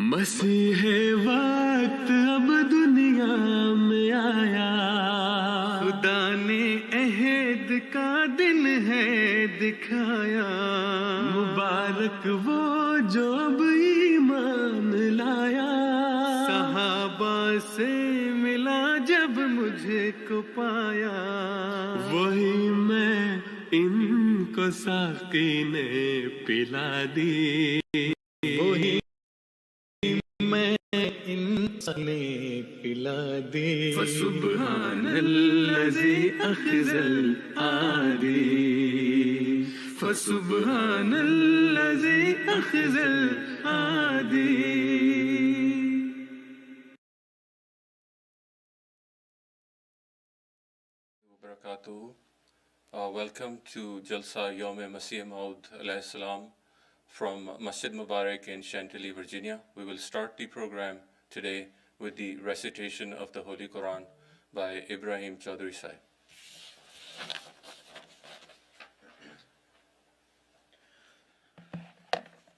मसीह वक्त अब दुनिया में आया, खुदा ने अहद का दिन है दिखाया। मुबारक वो जो अब ईमान लाया, सहाबा से मिला जब मुझे को पाया। वही मैं इनको साकी ने पिला दी, वही ने पिला दे। फसुब्हानल्लज़ी अख़ज़ल आरी, फसुब्हानल्लज़ी अख़ज़ल आरी। Welcome to Jalsa Yaum Masih alayhi salam from Masjid Mubarak in Chantilly, Virginia. We will start the program today with the recitation of the Holy Quran by Ibrahim Chaudhry Sahib.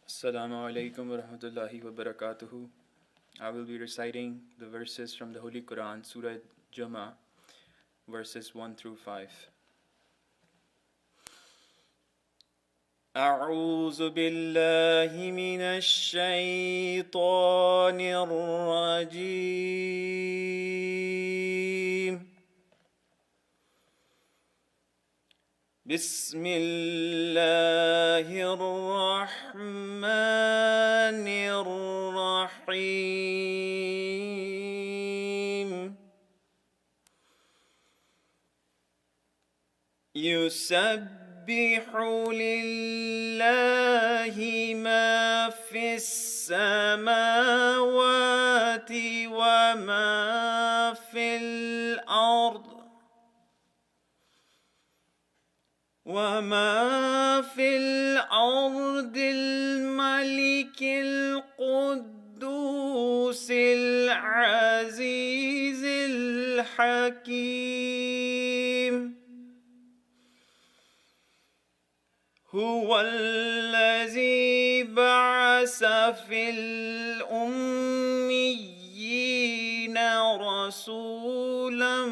Assalamu alaikum wa rahmatullahi wa barakatuhu. I will be reciting the verses from the Holy Quran, Surah Jummah, verses 1 through 5. أعوذ بالله من الشيطان الرجيم. بسم الله الرحمن الرحيم. يسبح لله ما في السماوات وما في الأرض، الملك القدوس العزيز الحكيم. هو الذي بعث في الأميين رسولا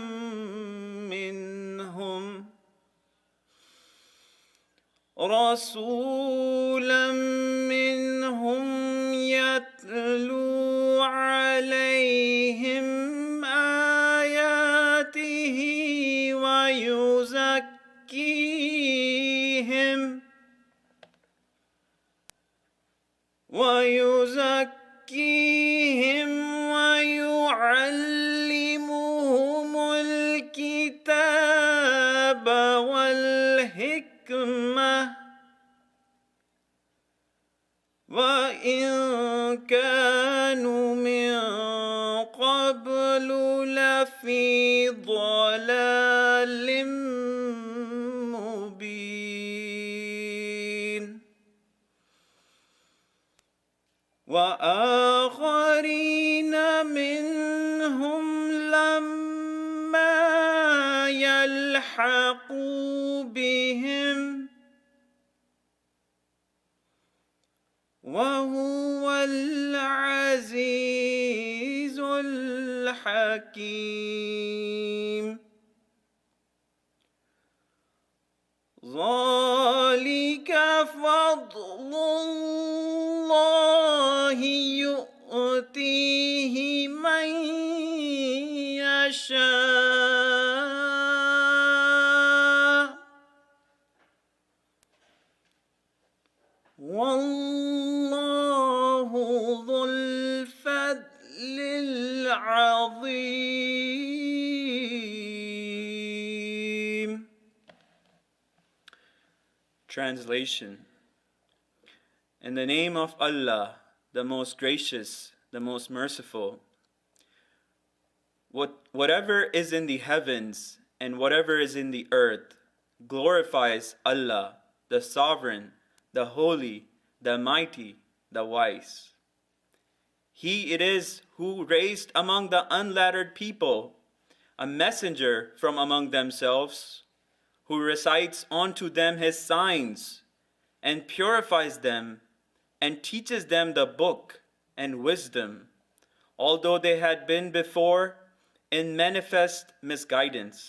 منهم يتلو عليهم آياته ويزكيهم ويعلمهم الكتاب والحكمة وإن كانوا من قبل لفي ضلال مبين. وآخرين منهم لما يلحقوا بهم وهو العزيز الحكيم. ذلك فضل الله يؤتيه من يشاء والله ذو الفضل العظيم. Translation. In the name of Allah, the most gracious, the most merciful. Whatever is in the heavens and whatever is in the earth glorifies Allah, the sovereign, the holy, the mighty, the wise. He it is who raised among the unlettered people a messenger from among themselves, who recites unto them his signs, and purifies them, and teaches them the book and wisdom, although they had been before in manifest misguidance.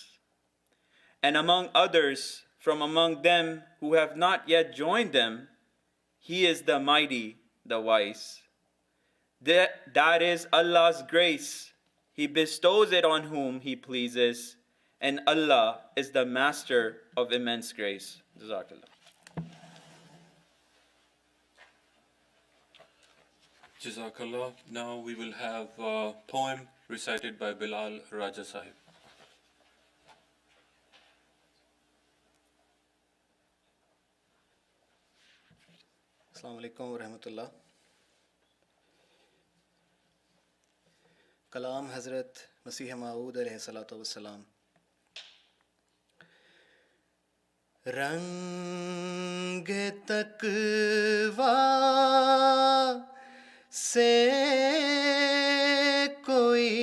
And among others, from among them who have not yet joined them, He is the mighty, the wise. That is Allah's grace. He bestows it on whom He pleases, and Allah is the master of immense grace. Jazakallah. Jazakallah. Now we will have a poem recited by Bilal Raja Sahib. السلام علیکم ورحمۃ اللہ. کلام حضرت مسیح موعود علیہ الصلوۃ والسلام. رنگ تقویٰ سے کوئی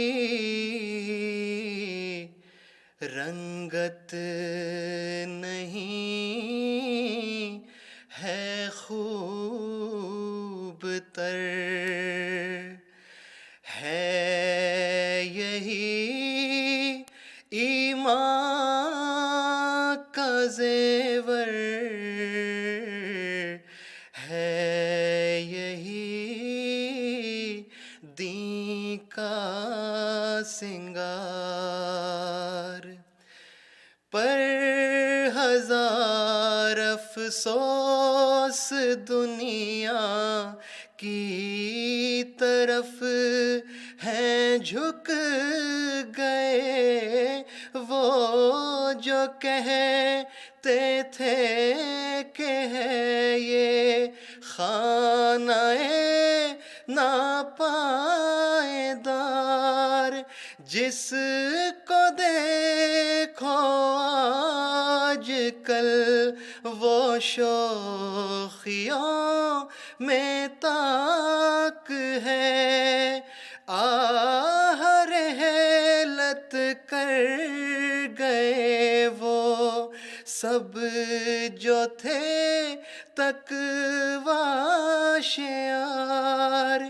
رنگت نہیں ہے خوب تر، ہے یہی ایمان کا زیور، ہے یہی دین کا سنگار. پر ہزار افسوس دنیا کی طرف ہیں جھک گئے وہ جو کہتے تھے کہ ہے یہ خانہ ناپائیدار. جس کو دیکھو آج کل وہ شوخیوں میں طاق ہے، آہ رحلت کر گئے وہ سب جو تھے تقویٰ شعار.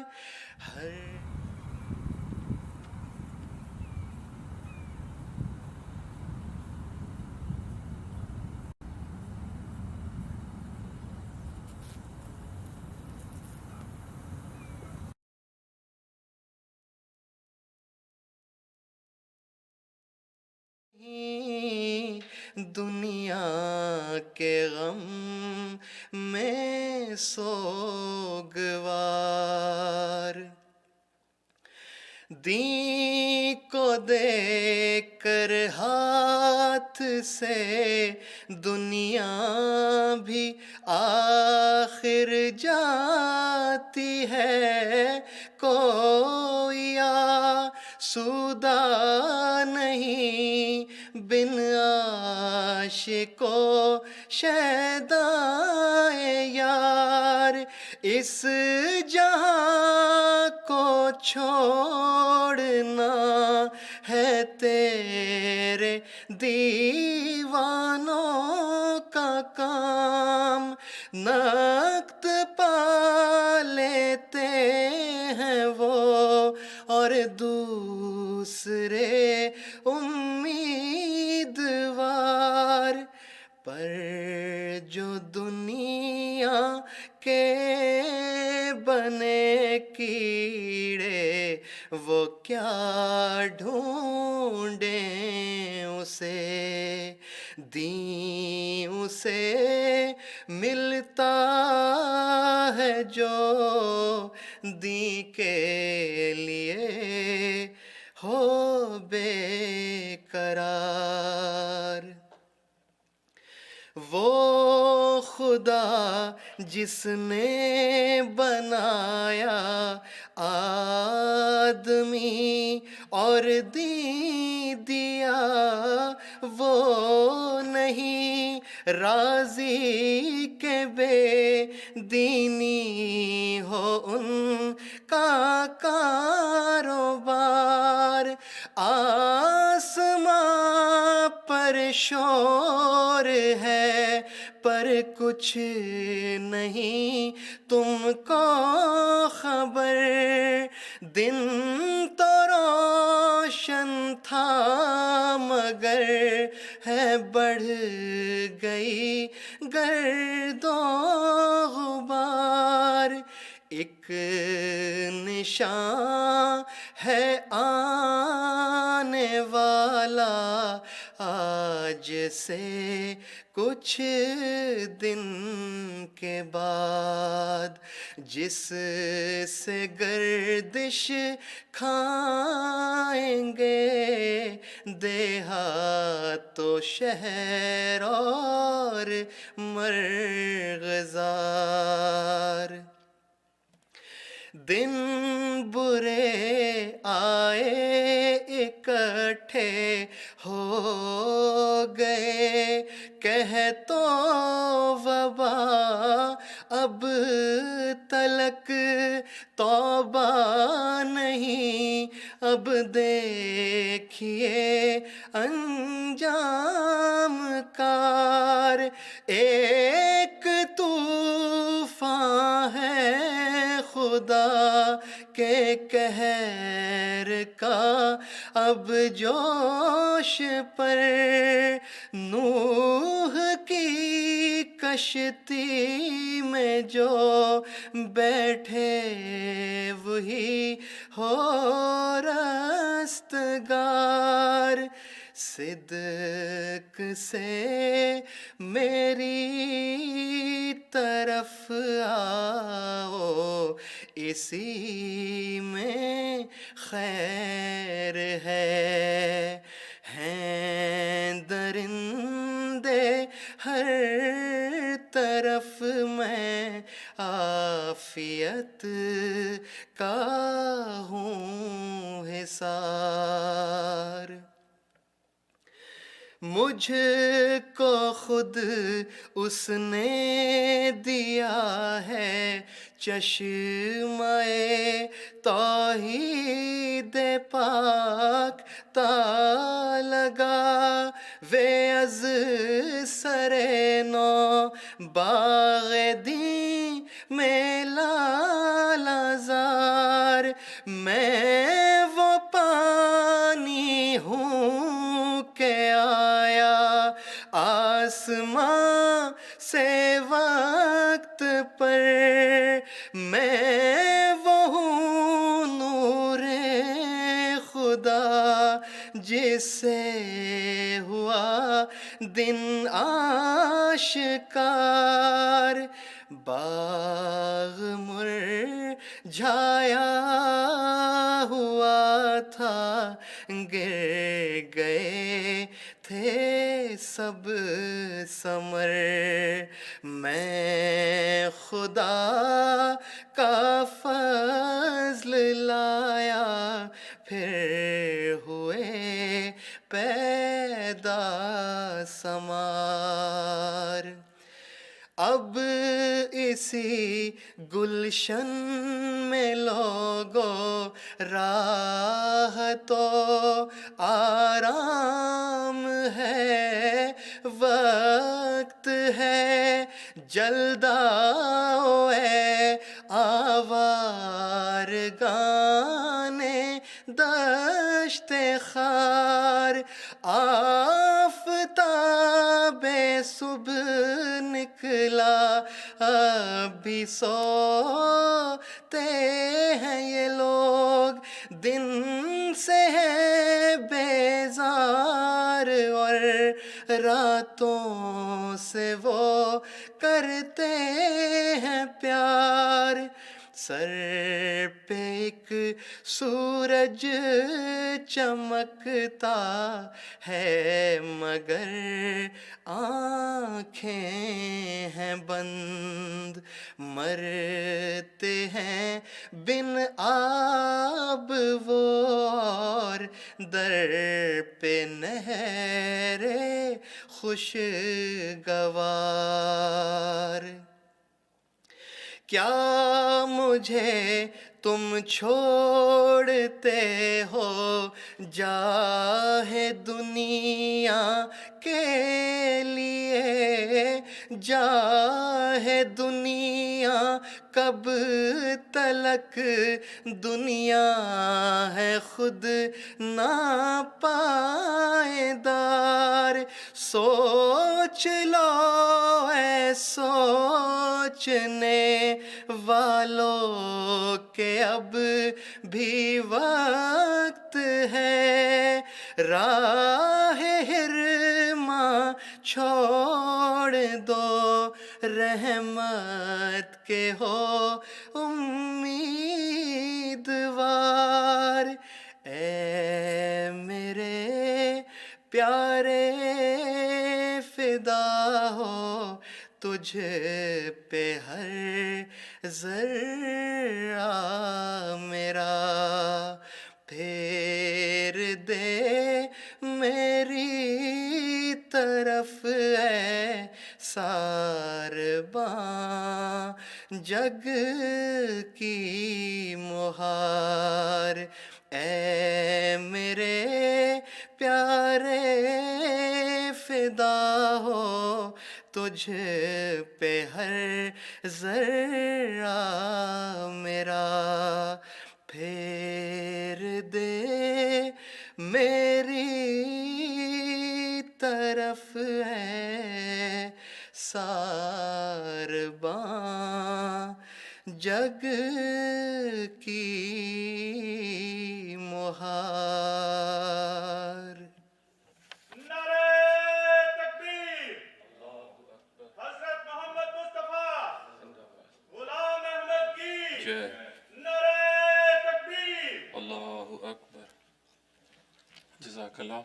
دنیا کے غم میں سوگوار، دین کو دیکھ کر ہاتھ سے دنیا بھی آخر جاتی ہے. کوئی آسودہ نہیں بن عاشق و شیدائے یار. اس جہاں کو چھوڑنا ہے تیرے دیوانوں کا کام. نقد پا لیتے ہیں وہ اور دوسرے امیدوار، پر جو دنیا کے بنے کیڑے وہ کیا ڈھونڈیں اسے. دین اسے ملتا ہے جو دین کے لیے ہو بے قرار. وہ خدا جس نے بنایا آدمی اور دین دیا، وہ نہیں راضی کہ بے دینی ہو ان کا کاروبار. آسماں پر شور ہے پر کچھ نہیں تم کو خبر، دن تو روشن تھا مگر ہے بڑھ گئی گرد و غبار. ایک نشان ہے آنے والا آج سے کچھ دن کے بعد، جس سے گردش کھائیں گے دیہات و شہر اور مرغزار. دن برے آئے اکٹھے ہو گئے، کہہ تو وبا اب تلک توبہ نہیں، اب دیکھیے انجام کار. ایک طوفان ہے خدا کے قہر کا اب جوش پر، نوح کی کشتی میں جو بیٹھے وہی ہو رستگار. صدق سے میری طرف آؤ، اسی میں خیر ہے. ہیں درندے ہر طرف میں عافیت کا ہوں حصار. مجھ کو خود اس نے دیا ہے چشمہ توحید پاک، تا لگا وے از سر نو باغ دین میں لالا زار. میں وہ پانی ہوں کہ آیا آسمان سے وقت پر، میں وہ ہوں نور خدا جس سے ہوا دن آشکار. باغ مرجھایا ہوا تھا، گر گئے تھے سب ثمر. میں خدا کا فضل لایا، پھر ہوئے پیدا ثمار. اب اسی گلشن میں لوگو راہ تو آرام ہے، وقت ہے جلد آؤ اے آوارگان دشت خار. آفتاب صبح نکلا ابھی سوتے ہیں یہ لوگ، دن سے ہے بیزار اور راتوں سے وہ کرتے ہیں پیار. سر پہ ایک سورج چمکتا ہے مگر آنکھیں ہیں بند، مرتے ہیں بن آب وہ اور در پہ نہر خوشگوار. کیا مجھے تم چھوڑتے ہو جاہ دنیا کے لیے، जाहे दुनिया कब तलक दुनिया है खुद ना पाएदार सोच लो है सोचने वालों के अब भी वक्त है राह हिरमा छोड़ दो रहमत के हो उम्मीदवार ऐ मेरे प्यारे फिदा हो तुझ पे हर जर्रा मेरा फेर दे मेरी तरफ है सारबां जग की मुहार ऐ मेरे प्यारे फिदा हो तुझ पे हर जर्रा मेरा फेर दे मेरी तरफ है सारबां जग की मुहार नारे तकबीर हजरत मोहम्मद मुस्तफा गुलाम अहमद की Jai. नारे तकबीर Allahu Akbar. Jazakallah.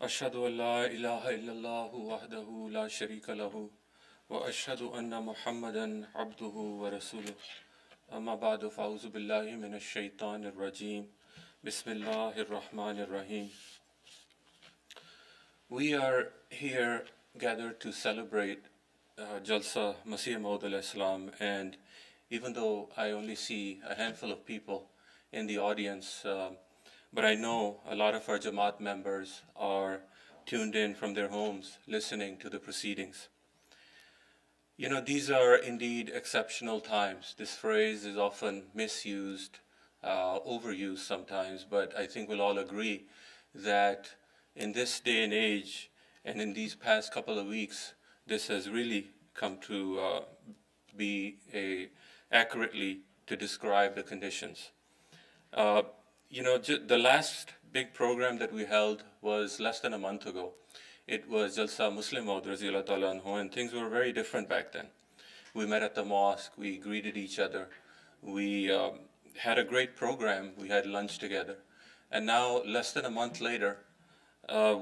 Ashhadu an la ilaha illallah wahdahu la sharika lahu wa ashhadu anna Muhammadan abduhu wa rasuluh. Amma ba'du fa'uzu billahi minash shaitanir rajim. Bismillahir rahmanir rahim. We are here gathered to celebrate Jalsa Masih Maud, and even though I only see a handful of people in the audience, but I know a lot of our Jamaat members are tuned in from their homes listening to the proceedings. You know, these are indeed exceptional times. This phrase is often misused, overused sometimes, but I think we'll all agree that in this day and age and in these past couple of weeks, this has really come to be accurately to describe the conditions. The last big program that we held was less than a month ago. It was Jalsa Muslim Maud Raziyallahu Ta'ala Anhu, and things were very different back then. We met at the mosque, we greeted each other, we had a great program, we had lunch together. And now, less than a month later,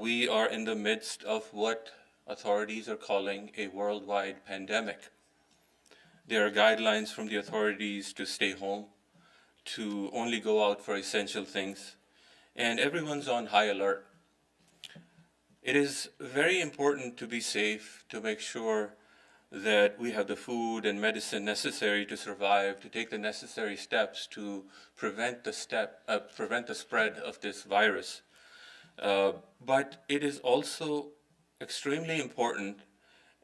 we are in the midst of what authorities are calling a worldwide pandemic. There are guidelines from the authorities to stay home, to only go out for essential things, and everyone's on high alert. It is very important to be safe, to make sure that we have the food and medicine necessary to survive, to take the necessary steps to prevent the spread of this virus. But it is also extremely important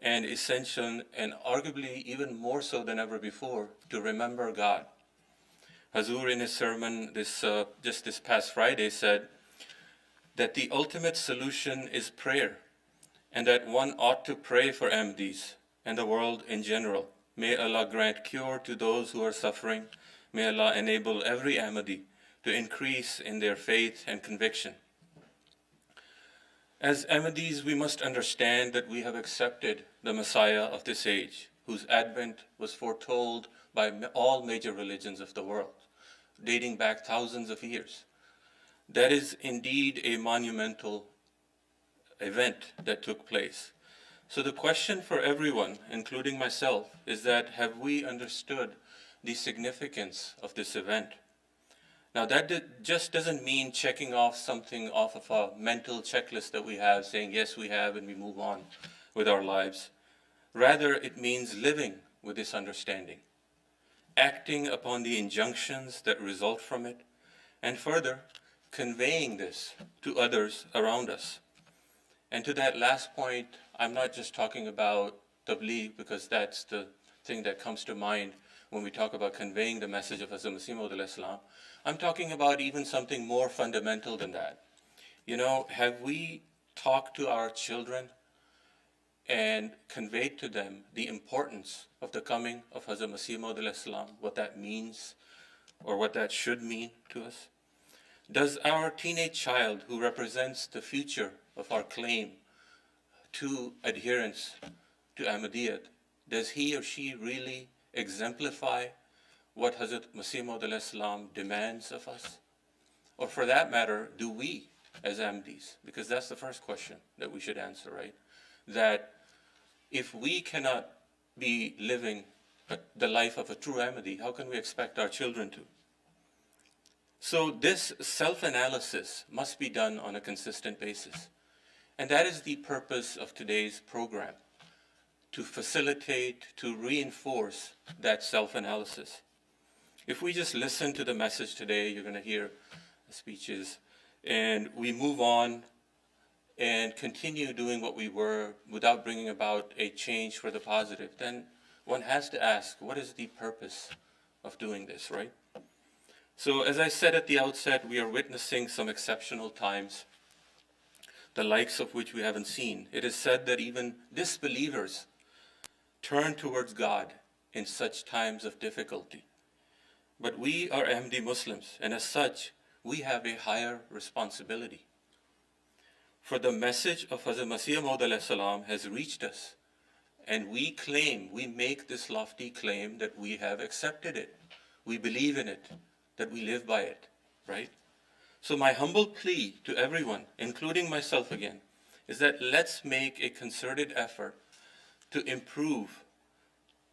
and essential, and arguably even more so than ever before, to remember God. Hazur in his sermon just this past Friday said that the ultimate solution is prayer, and that one ought to pray for Ahmadis and the world in general. May Allah grant cure to those who are suffering. May Allah enable every Ahmadi to increase in their faith and conviction. As Ahmadis, we must understand that we have accepted the Messiah of this age, whose advent was foretold by all major religions of the world, dating back thousands of years. That is indeed a monumental event that took place. So the question for everyone, including myself, is that have we understood the significance of this event? Now that just doesn't mean checking off something off of a mental checklist that we have, saying yes we have and we move on with our lives. Rather, it means living with this understanding, acting upon the injunctions that result from it, and further, conveying this to others around us. And to that last point, I'm not just talking about tabligh because that's the thing that comes to mind when we talk about conveying the message of Hazrat Masih Maud alayhi salam. I'm talking about even something more fundamental than that. You know, have we talked to our children and conveyed to them the importance of the coming of Hazrat Masih Maud alayhi salam, what that means or what that should mean to us? Does our teenage child, who represents the future of our claim to adherence to Ahmadiyyat, does he or she really exemplify what Hazrat Masih Maud alayhi salam demands of us? Or for that matter, do we as Ahmadis? Because that's the first question that we should answer, right? That if we cannot be living the life of a true Ahmadi, how can we expect our children to? So this self-analysis must be done on a consistent basis. And that is the purpose of today's program, to facilitate, to reinforce that self-analysis. If we just listen to the message today, you're going to hear speeches, and we move on and continue doing what we were without bringing about a change for the positive, then one has to ask, what is the purpose of doing this, right? So as I said at the outset, we are witnessing some exceptional times, the likes of which we haven't seen. It is said that even disbelievers turn towards God in such times of difficulty. But we are Ahmadi Muslims, and as such, we have a higher responsibility. For the message of Hazrat Masih Maud alayhi salam has reached us, and we claim, we make this lofty claim that we have accepted it, we believe in it, that we live by it, right? So my humble plea to everyone, including myself again, is that let's make a concerted effort to improve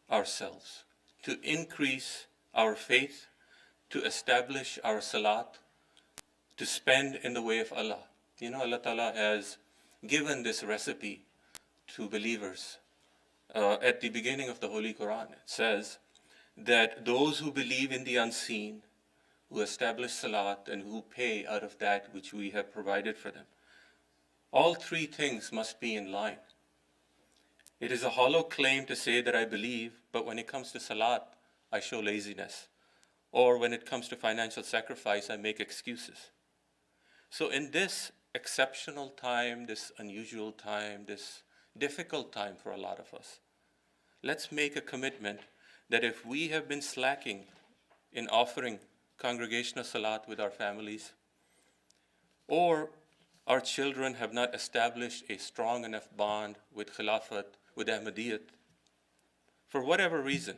ourselves, to increase our faith, to establish our salat, to spend in the way of Allah. You know, Allah Ta'ala has given this recipe to believers. At the beginning of the Holy Quran, it says that those who believe in the unseen, who establish salat, and who pay out of that which we have provided for them, all three things must be in line. It is a hollow claim to say that I believe, but when it comes to salat, I show laziness. Or when it comes to financial sacrifice, I make excuses. So in this exceptional time, this unusual time, this difficult time for a lot of us, let's make a commitment that if we have been slacking in offering congregational salat with our families, or our children have not established a strong enough bond with Khilafat, with Ahmadiyyat, for whatever reason,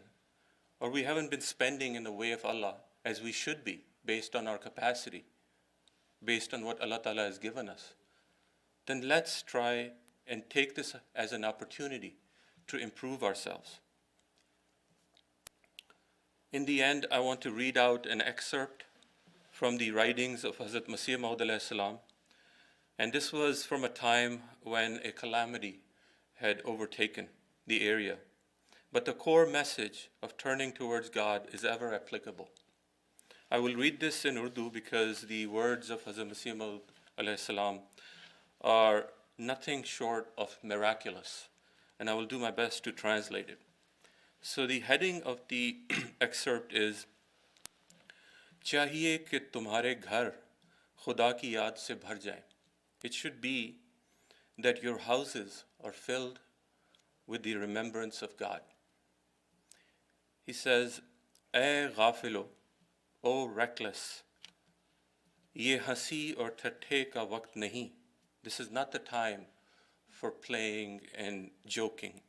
or we haven't been spending in the way of Allah as we should be, based on our capacity, based on what Allah Ta'ala has given us, then let's try and take this as an opportunity to improve ourselves. In the end, I want to read out an excerpt from the writings of Hazrat Masih Maud alayhi salam. And this was from a time when a calamity had overtaken the area. But the core message of turning towards God is ever applicable. I will read this in Urdu because the words of Hazrat Masih Maud alayhi salam are nothing short of miraculous, and I will do my best to translate it. So the heading of the excerpt is, "Chahiye कि तुम्हारे घर खुदा की याद से भर जाएं." It should be that your houses are filled with the remembrance of God. He says, "I गाफिलो, O reckless, ये हंसी और ठट्ठे का वक्त नहीं." This is not the time for playing and joking.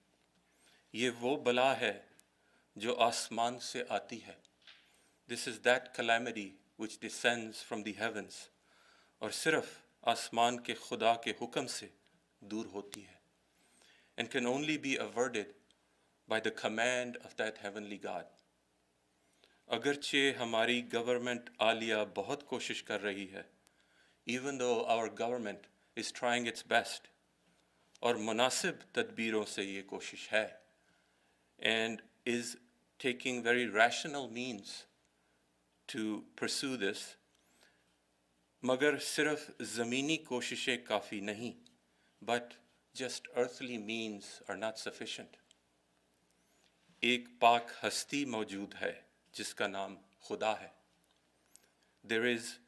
ये वो बला है जो आसमान से आती है. This is that calamity which descends from the heavens और सिर्फ आसमान के खुदा के हुक्म से दूर होती है, and can only be averted by the command of that heavenly God. अगरचे हमारी गवर्नमेंट आलिया बहुत कोशिश कर रही है, even though our government is trying its best, और मुनासिब तदबीरों से ये कोशिश है, and is taking very rational means to pursue this, मगर सिर्फ ज़मीनी कोशिशें काफ़ी नहीं, but just earthly means are not sufficient. एक पाक हस्ती मौजूद है जिसका नाम खुदा है. There is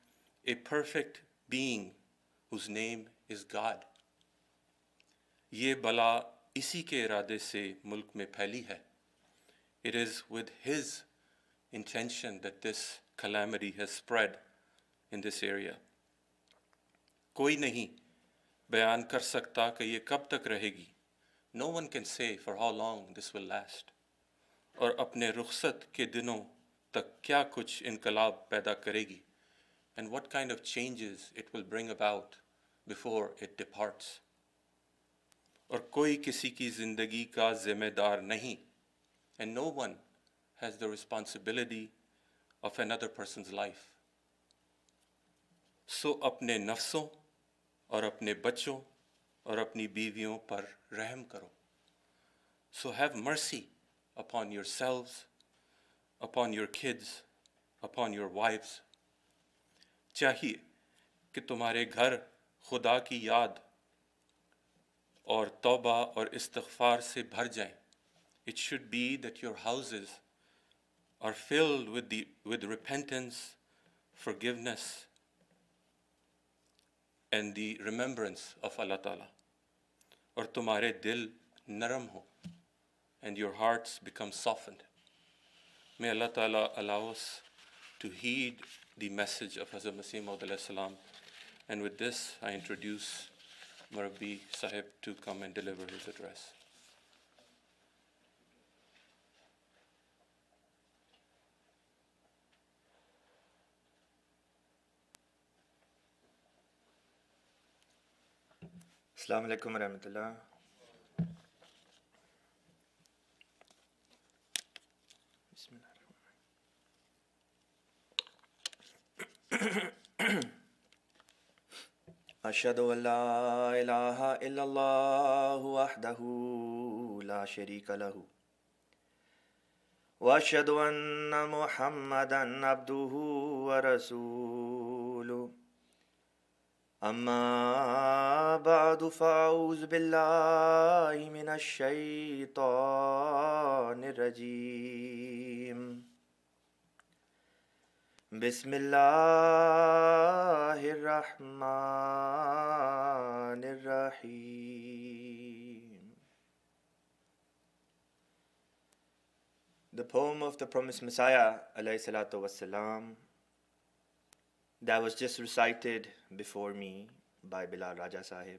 a perfect being whose name is God. ये बला इसी के इरादे से मुल्क में फैली है. It is with his intention that this calamity has spread in this area. कोई नहीं बयान कर सकता कि ये कब तक रहेगी. No one can say for how long this will last. और अपने रुखसत के दिनों तक क्या कुछ इनकलाब पैदा करेगी. And what kind of changes it will bring about before it departs. और कोई किसी की जिंदगी का जिम्मेदार नहीं. And no one has the responsibility of another person's life. So अपने नफ्सों और अपने बच्चों और अपनी बीवियों पर रहम करो. So have mercy upon yourselves, upon your kids, upon your wives. चाहिए कि तुम्हारे घर खुदा की याद और तौबा और इस्तिग़फ़ार से भर जाएं. It should be that your houses are filled with repentance, forgiveness, and the remembrance of Allah Ta'ala. और तुम्हारे दिल नरम हो, and your hearts become softened. May Allah Ta'ala allow us to heed the message of Hazrat Masih Maud alayhi salam. And with this, I introduce Murabbi Sahib to come and deliver his address. Assalamu alaikum warahmatullah. Ashhadu an la ilaha illallah wahdahu la sharika lahu. Wa ashhadu anna Muhammadan abduhu wa rasuluh. أما بعد فأعوذ بالله من الشيطان الرجيم بسم الله الرحمن الرحيم. The poem of the promised Messiah alayhi salatu wassalam that was just recited before me by Bilal Raja Sahib.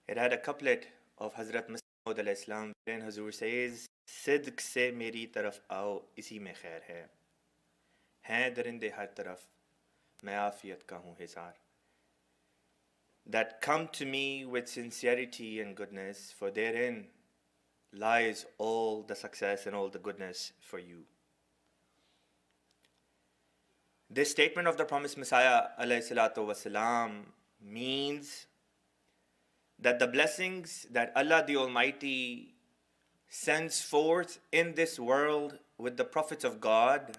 It had a couplet of Hazrat Masih Maud alayhi salam wherein Hazur says, Sidq se meri taraf aao, isi mein khair hai. Hain darinde har taraf, main afiyat ka hoon hisar. That come to me with sincerity and goodness, for therein lies all the success and all the goodness for you. This statement of the promised Messiah alayhi salatu wasalam means that the blessings that Allah the Almighty sends forth in this world with the prophets of God,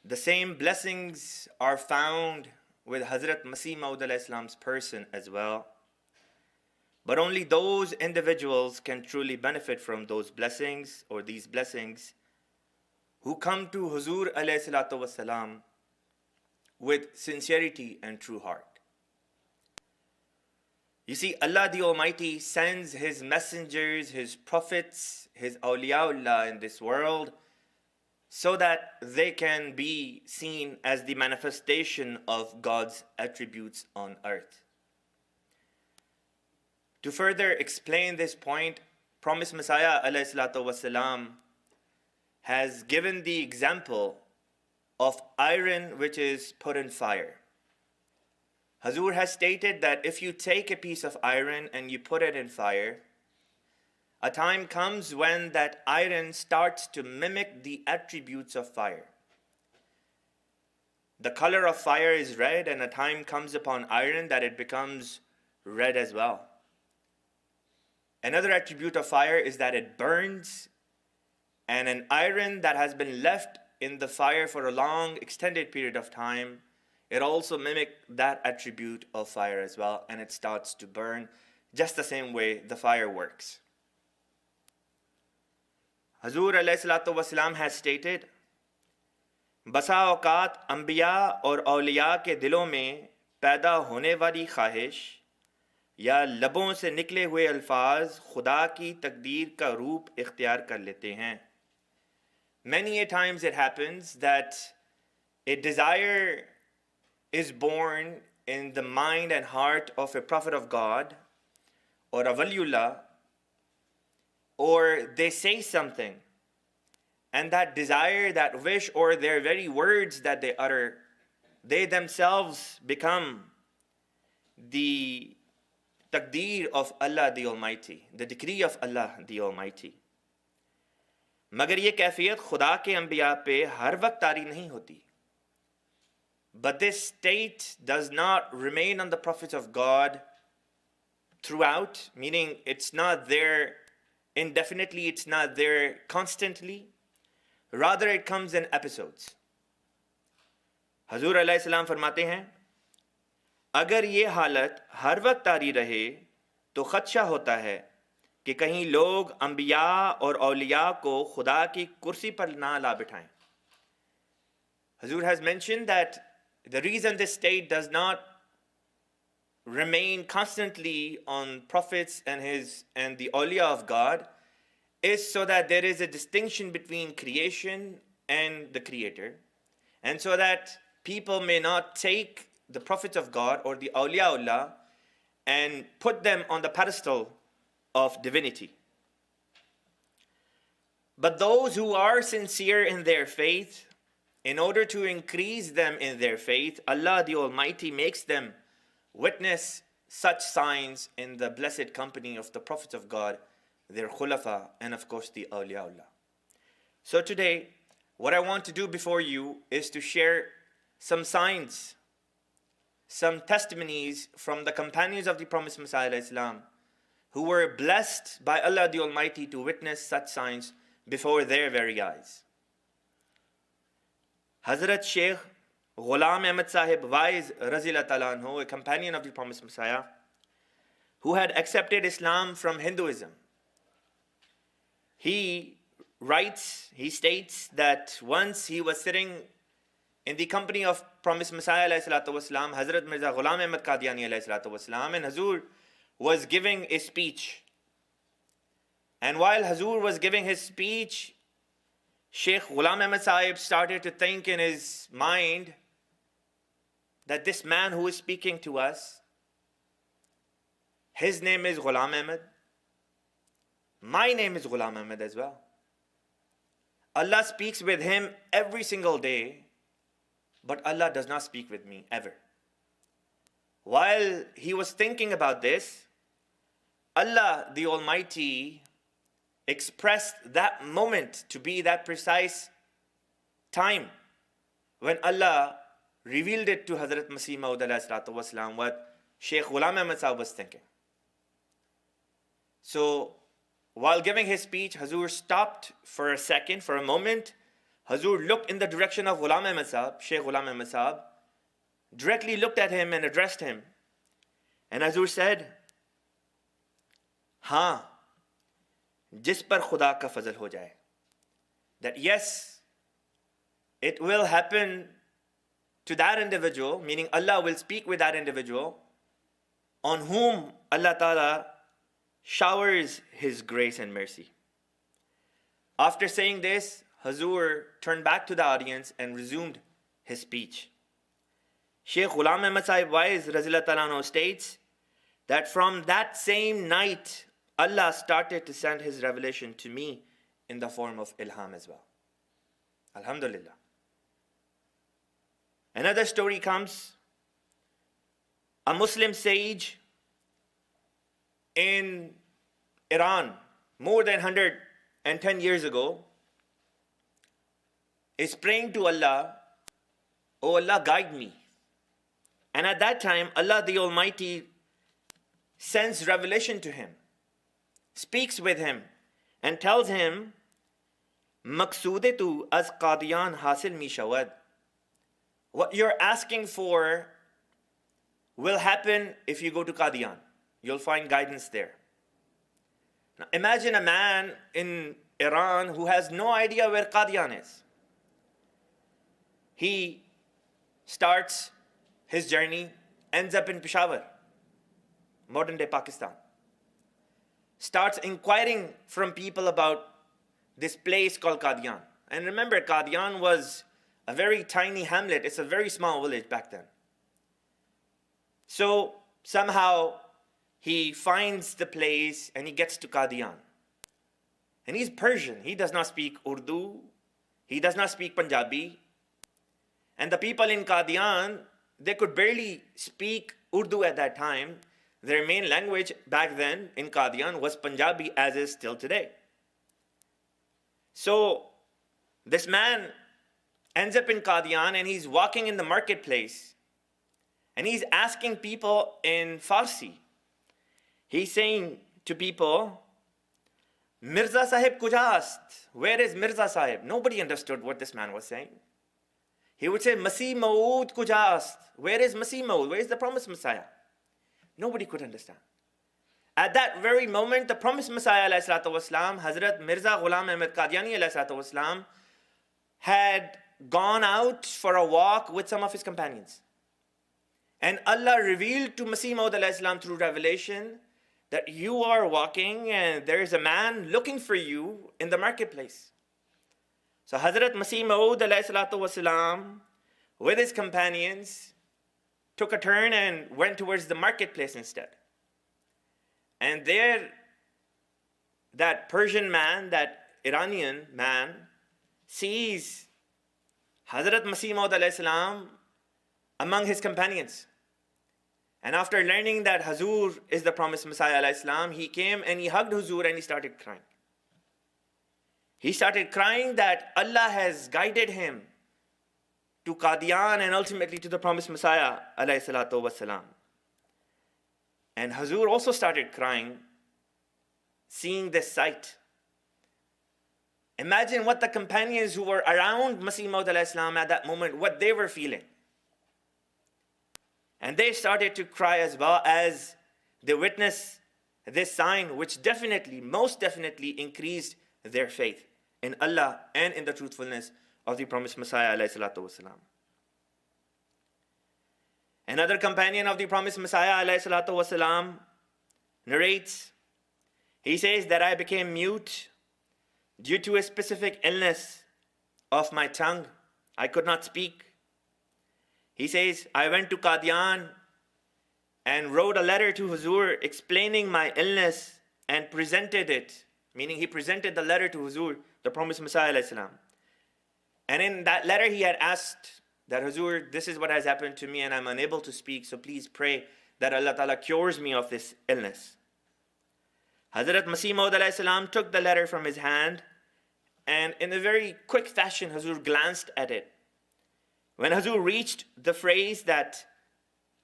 the same blessings are found with Hazrat Masih Maud alayhi salam's person as well. But only those individuals can truly benefit from those blessings or these blessings who come to Huzur alayhi salatu wasalam with sincerity and true heart. You see, Allah the Almighty sends His messengers, His prophets, His awliyaullah in this world so that they can be seen as the manifestation of God's attributes on earth. To further explain this point, promised Messiah alayhi salatu wasalam has given the example of iron which is put in fire. Hazur has stated that if you take a piece of iron and you put it in fire, a time comes when that iron starts to mimic the attributes of fire. The color of fire is red, and a time comes upon iron that it becomes red as well. Another attribute of fire is that it burns. And an iron that has been left in the fire for a long, extended period of time, it also mimics that attribute of fire as well, and it starts to burn just the same way the fire works. Hazur alayhi salatu wasalam has stated, बसा औकात अंबिया और औलिया के दिलों में पैदा होने वाली ख्वाहिश या लबों से निकले हुए अल्फाज खुदा की तकदीर का रूप इख्तियार कर लेते हैं. Many a times it happens that a desire is born in the mind and heart of a prophet of God or a waliullah, or they say something, and that desire, that wish, or their very words that they utter, they themselves become the taqdeer of Allah the Almighty, the decree of Allah the Almighty. मगर ये कैफियत खुदा के अंबिया पे हर वक्त तारी नहीं होती. But this state does not remain on the prophets of God throughout, meaning it's not there indefinitely, it's not there constantly. Rather, it comes in episodes. हजूर अलैहि सलाम फरमाते हैं, अगर ये हालत हर वक्त तारी रहे तो खदशा होता है कि कहीं लोग अंबिया और औलिया को खुदा की कुर्सी पर ना ला बिठाएं. Hazur has mentioned that the reason this state does not remain constantly on prophets and the awliya of God is so that there is a distinction between creation and the creator, and so that people may not take the prophets of God or the awliyaullah and put them on the pedestal of divinity. But those who are sincere in their faith, in order to increase them in their faith, Allah the Almighty makes them witness such signs in the blessed company of the prophets of God, their khulafa, and of course the awliyaullah. So today, what I want to do before you is to share some signs, some testimonies from the companions of the promised Messiah Islam, who were blessed by Allah the Almighty to witness such signs before their very eyes. Hazrat Sheikh Ghulam Ahmad Sahib Wais Razila Ta'ala Anhu, a companion of the promised Messiah, who had accepted Islam from Hinduism. He states that once he was sitting in the company of promised Messiah والسلام, Hazrat Mirza Ghulam Ahmad Qadiani والسلام, and Hazur was giving a speech. And while Hazur was giving his speech, Sheikh Ghulam Ahmad Sahib started to think in his mind that this man who is speaking to us, his name is Ghulam Ahmad. My name is Ghulam Ahmad as well. Allah speaks with him every single day, but Allah does not speak with me ever. While he was thinking about this, Allah the Almighty expressed that moment to be that precise time when Allah revealed it to Hazrat Masih Maud ﷺ what Shaykh Ghulam Ahmad Sahib was thinking. So while giving his speech, Hazur stopped for a second, for a moment. Hazur looked in the direction of Ghulam Ahmad Sahib, Shaykh Ghulam Ahmad Sahib, directly looked at him and addressed him. And Hazur said, हाँ, जिस पर खुदा का फजल हो जाए. That yes, it will happen to that individual, meaning Allah will speak with that individual on whom Allah Ta'ala showers His grace and mercy. After saying this, Hazur turned back to the audience and resumed his speech. Shaykh Ghulam Ahmad Sahib Wais Razila Ta'ala states that from that same night, Allah started to send His revelation to me in the form of ilham as well. Alhamdulillah. Another story comes. A Muslim sage in Iran, more than 110 years ago, is praying to Allah, "Oh Allah, guide me." And at that time, Allah the Almighty sends revelation to him, speaks with him, and tells him, "Maqsoode tu az Qadiyan hasil mi shawad." What you're asking for will happen if you go to Qadian. You'll find guidance there. Now imagine a man in Iran who has no idea where Qadian is. He starts his journey, ends up in Peshawar, modern day Pakistan. Starts inquiring from people about this place called Qadian. And remember, Qadian was a very tiny hamlet. It's a very small village back then. So somehow he finds the place and he gets to Qadian. And he's Persian. He does not speak Urdu. He does not speak Punjabi. And the people in Qadian, they could barely speak Urdu at that time. Their main language back then in Qadian was Punjabi, as is still today. So this man ends up in Qadian and he's walking in the marketplace and he's asking people in Farsi. He's saying to people, Mirza Sahib kujast? Where is Mirza Sahib? Nobody understood what this man was saying. He would say, Masih Maud kujast? Where is Masih Maud? Where is the promised Messiah? Nobody could understand. At that very moment, the promised Messiah, والسلام, Hazrat Mirza Ghulam Ahmad Qadiani, والسلام, had gone out for a walk with some of his companions. And Allah revealed to Masih Maud والسلام, through revelation that you are walking and there is a man looking for you in the marketplace. So Hazrat Masih Maud والسلام, with his companions, took a turn and went towards the marketplace instead. And there, that Persian man, that Iranian man, sees Hazrat Masih Maud ﷺ among his companions. And after learning that Hazur is the promised Messiah ﷺ, he came and he hugged Hazur and he started crying. He started crying that Allah has guided him to Qadian and ultimately to the promised Messiah ﷺ. And Hazur also started crying, seeing this sight. Imagine what the companions who were around Masih Maud ﷺ at that moment, what they were feeling. And they started to cry as well as they witnessed this sign, which definitely, most definitely increased their faith in Allah and in the truthfulness of the promised Messiah ﷺ. Another companion of the promised Messiah ﷺ narrates, he says that I became mute due to a specific illness of my tongue. I could not speak. He says, I went to Qadian and wrote a letter to Huzur explaining my illness and presented it, meaning he presented the letter to Huzur, the promised Messiah ﷺ. And in that letter he had asked that, Huzur, this is what has happened to me and I'm unable to speak, so please pray that Allah Ta'ala cures me of this illness. Hazrat Masih Maud ﷺ took the letter from his hand and in a very quick fashion Huzur glanced at it. When Huzur reached the phrase that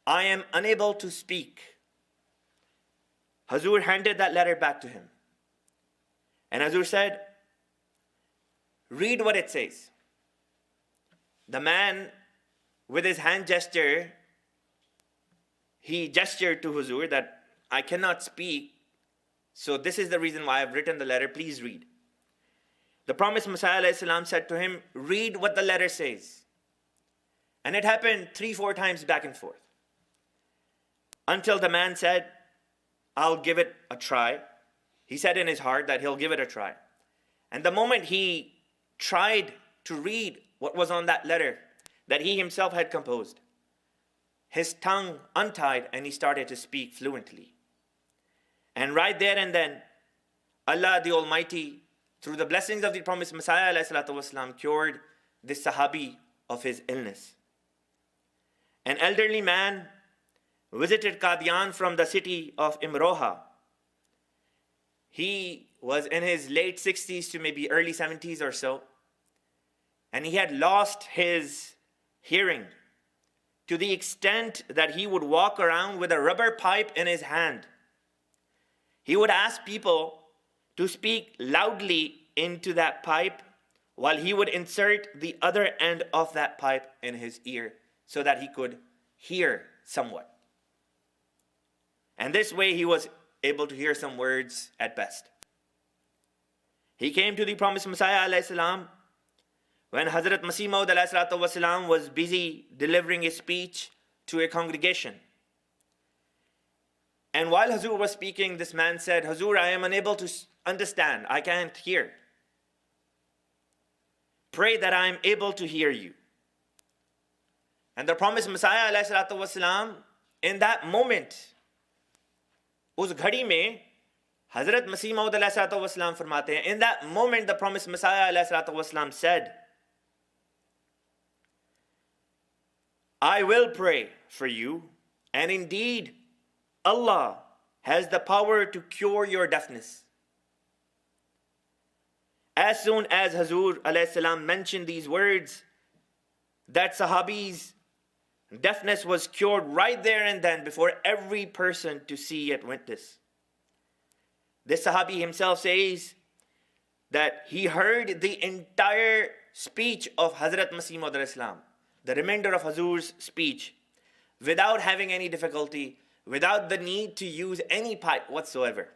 I am unable to speak, Huzur handed that letter back to him. And Huzur said, read what it says. The man, with his hand gesture, he gestured to Huzur that I cannot speak, so this is the reason why I've written the letter, please read. The promised Messiah ﷺ said to him, read what the letter says. And it happened 3-4 times back and forth. Until the man said, I'll give it a try. He said in his heart that he'll give it a try. And the moment he tried to read what was on that letter that he himself had composed, his tongue untied and he started to speak fluently. And right there and then, Allah the Almighty, through the blessings of the promised Messiah ﷺ, cured this Sahabi of his illness. An elderly man visited Qadian from the city of Imroha. He was in his late 60s to maybe early 70s or so. And he had lost his hearing to the extent that he would walk around with a rubber pipe in his hand. He would ask people to speak loudly into that pipe while he would insert the other end of that pipe in his ear so that he could hear somewhat. And this way he was able to hear some words at best. He came to the promised Messiah alayhi salam when Hazrat Masih Maud alayhi salatu wasalam was busy delivering a speech to a congregation. And while Hazur was speaking, this man said, Hazur, I am unable to understand. I can't hear. Pray that I am able to hear you. And the promised Messiah alayhi salatu wasalam, in that moment, उस घड़ी में Hazrat Masih Maud alayhi salatu wasalam फरमाते हैं, in that moment the promised Messiah alayhi salatu wasalam said, I will pray for you, and indeed Allah has the power to cure your deafness. As soon as Hazur alayhi salam mentioned these words, that Sahabi's deafness was cured right there and then before every person to see and witness. This Sahabi himself says that he heard the entire speech of Hazrat Masih Maud alayhi salam, the remainder of Hazur's speech, without having any difficulty, without the need to use any pipe whatsoever.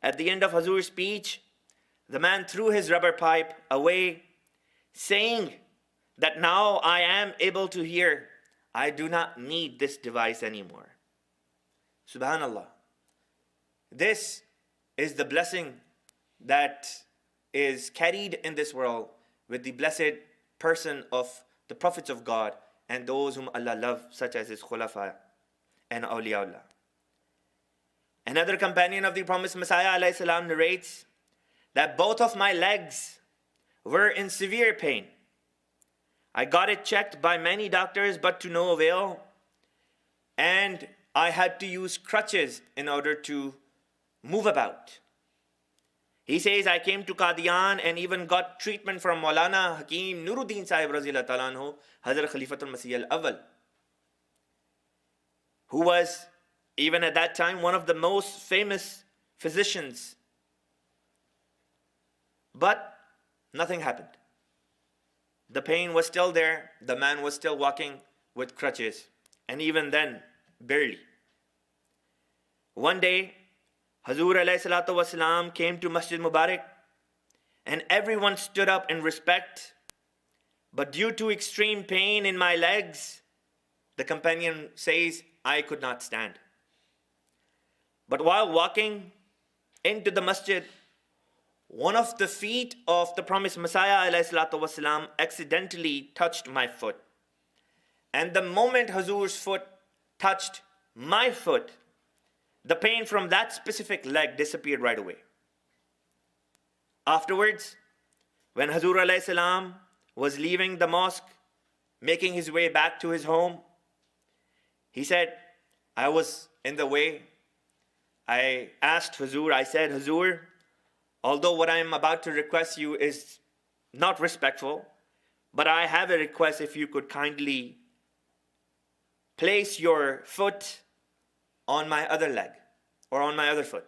At the end of Hazur's speech, the man threw his rubber pipe away, saying that now I am able to hear. I do not need this device anymore. Subhanallah. This is the blessing that is carried in this world with the blessed person of the prophets of God and those whom Allah loves, such as his khulafa and awliyaullah. Another companion of the promised Messiah alayhi salam narrates that both of my legs were in severe pain. I got it checked by many doctors, but to no avail, and I had to use crutches in order to move about. He says, I came to Qadian and even got treatment from Maulana Hakim Nuruddin Sahib Razillah Ta'ala Anhu, Hazrat Khalifatul Masih al-Awwal, who was, even at that time, one of the most famous physicians. But nothing happened. The pain was still there. The man was still walking with crutches. And even then, barely. One day, Hazur alayhi salatu wasalam came to Masjid Mubarak and everyone stood up in respect. But due to extreme pain in my legs, the companion says, I could not stand. But while walking into the masjid, one of the feet of the promised Messiah alayhi salatu wasalam accidentally touched my foot. And the moment Hazur's foot touched my foot, the pain from that specific leg disappeared right away. Afterwards, when Hazur alayhi salam was leaving the mosque, making his way back to his home, he said, I was in the way. I asked Hazur, I said, Hazur, although what I am about to request you is not respectful, but I have a request if you could kindly place your foot on my other leg or on my other foot.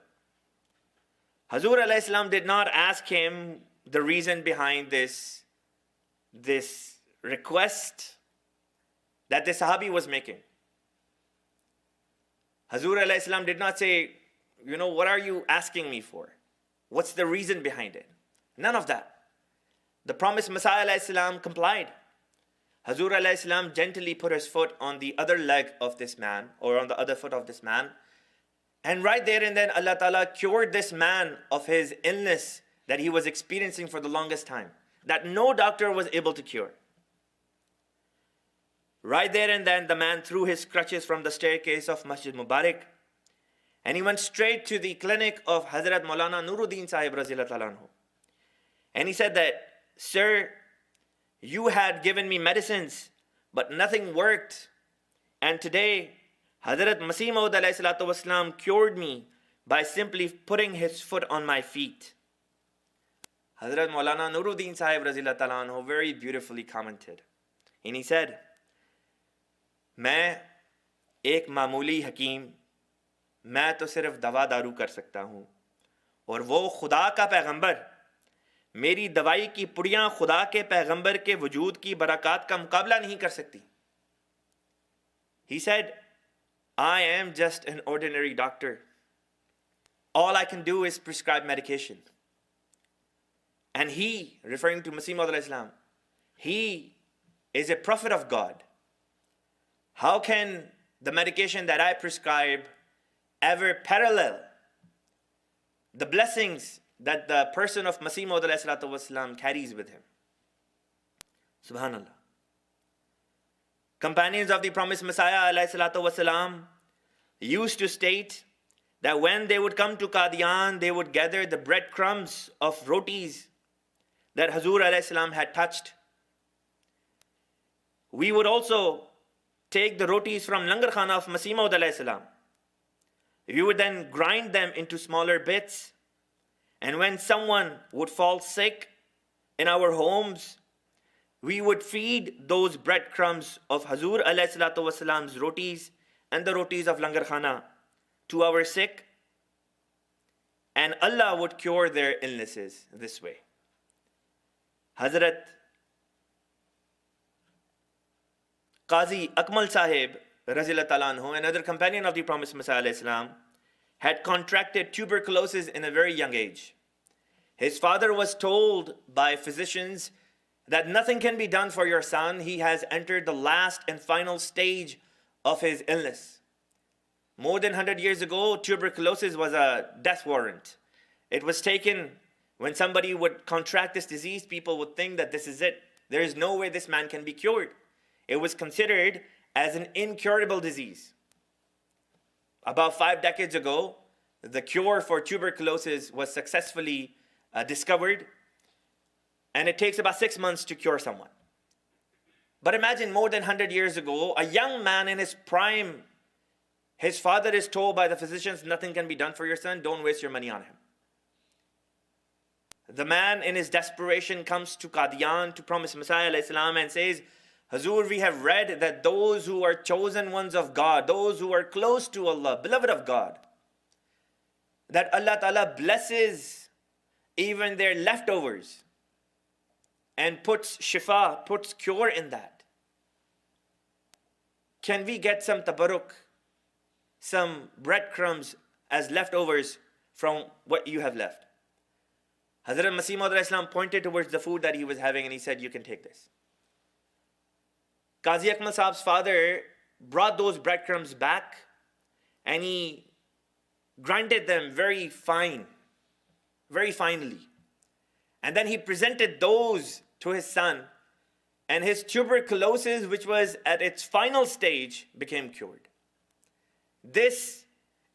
Hazur alayhi salam did not ask him the reason behind this request that the Sahabi was making. Hazur alayhi salam did not say, what are you asking me for? What's the reason behind it? None of that. The promised Messiah alayhi salam complied. Hazur alayhi salam gently put his foot on the other leg of this man, or on the other foot of this man. And right there and then Allah Ta'ala cured this man of his illness that he was experiencing for the longest time, that no doctor was able to cure. Right there and then the man threw his crutches from the staircase of Masjid Mubarak and he went straight to the clinic of Hazrat Maulana Nuruddin Sahib Razillah Ta'ala Anhu. And he said that, sir, you had given me medicines, but nothing worked. And today, Hazrat Masih Maud alayhi salatu wasalam cured me by simply putting his foot on my feet. Hazrat Maulana Nuruddin Sahib Razillah Ta'ala Anhu very beautifully commented. And he said, मैं एक मामूली हकीम, मैं तो सिर्फ दवा दारू कर सकता हूँ और वो खुदा का पैगंबर मेरी दवाई की पुड़ियाँ खुदा के पैगंबर के वजूद की बरकत का मुकाबला नहीं कर सकती. He said, I am just an ordinary doctor. All I can do is prescribe medication. And he, referring to Masih Maud Islam, he is a prophet of God. How can the medication that I prescribe ever parallel the blessings that the person of Masih Maud ﷺ carries with him? Subhanallah. Companions of the promised Messiah ﷺ used to state that when they would come to Qadian, they would gather the breadcrumbs of rotis that Hazur ﷺ had touched. We would also take the rotis from Langar Khana of Masih Maud ﷺ. We would then grind them into smaller bits. And when someone would fall sick in our homes, we would feed those breadcrumbs of Hazur ﷺ's rotis and the rotis of Langar Khana to our sick, and Allah would cure their illnesses this way. Hazrat Qazi Akmal Sahib, Razillah Ta'ala anhu, another companion of the promised Messiah ﷺ, had contracted tuberculosis in a very young age. His father was told by physicians that nothing can be done for your son. He has entered the last and final stage of his illness. More than 100 years ago, tuberculosis was a death warrant. It was taken when somebody would contract this disease, people would think that this is it. There is no way this man can be cured. It was considered as an incurable disease. About 5 decades ago, the cure for tuberculosis was successfully discovered, and it takes about 6 months to cure someone. But imagine more than 100 years ago, a young man in his prime, his father is told by the physicians, nothing can be done for your son, don't waste your money on him. The man in his desperation comes to Qadian, to promised Messiah ﷺ, and says, Hazur, we have read that those who are chosen ones of God, those who are close to Allah, beloved of God, that Allah Ta'ala blesses even their leftovers and puts shifa, puts cure in that. Can we get some tabarruk, some breadcrumbs as leftovers from what you have left? Hazrat Masih Maud Islam pointed towards the food that he was having and he said, you can take this. Qazi Akmal Saab's father brought those breadcrumbs back and he grinded them very fine, very finely. And then he presented those to his son, and his tuberculosis, which was at its final stage, became cured. This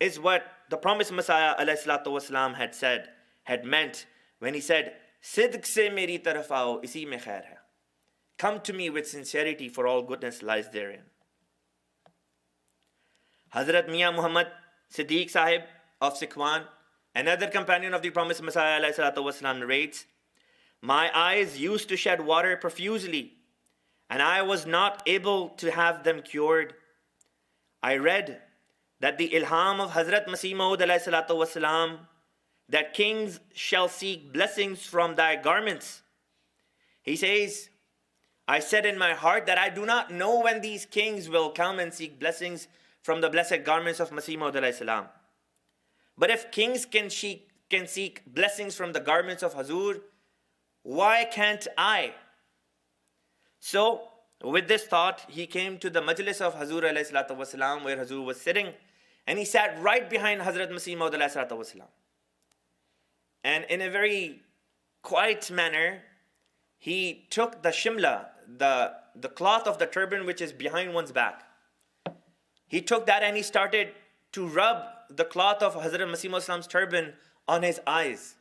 is what the promised Messiah ﷺ had said, had meant when he said, Sidq se meri taraf aao, isi mein khair hai. Come to me with sincerity, for all goodness lies therein. Hazrat Mian Muhammad Siddiq Sahib of Sikwan, another companion of the promised Messiah ﷺ, narrates, my eyes used to shed water profusely, and I was not able to have them cured. I read that the ilham of Hazrat Masih Maud ﷺ, that kings shall seek blessings from thy garments. He says, I said in my heart that I do not know when these kings will come and seek blessings from the blessed garments of Masih Maud ﷺ. But if kings can seek blessings from the garments of Hazur, why can't I? So, with this thought, he came to the majlis of Hazur ﷺ, where Hazur was sitting, and he sat right behind Hazrat Masih Maud ﷺ. And in a very quiet manner, he took the shimla, the cloth of the turban which is behind one's back. He took that and he started to rub the cloth of Hazrat Masih Maud's turban on his eyes.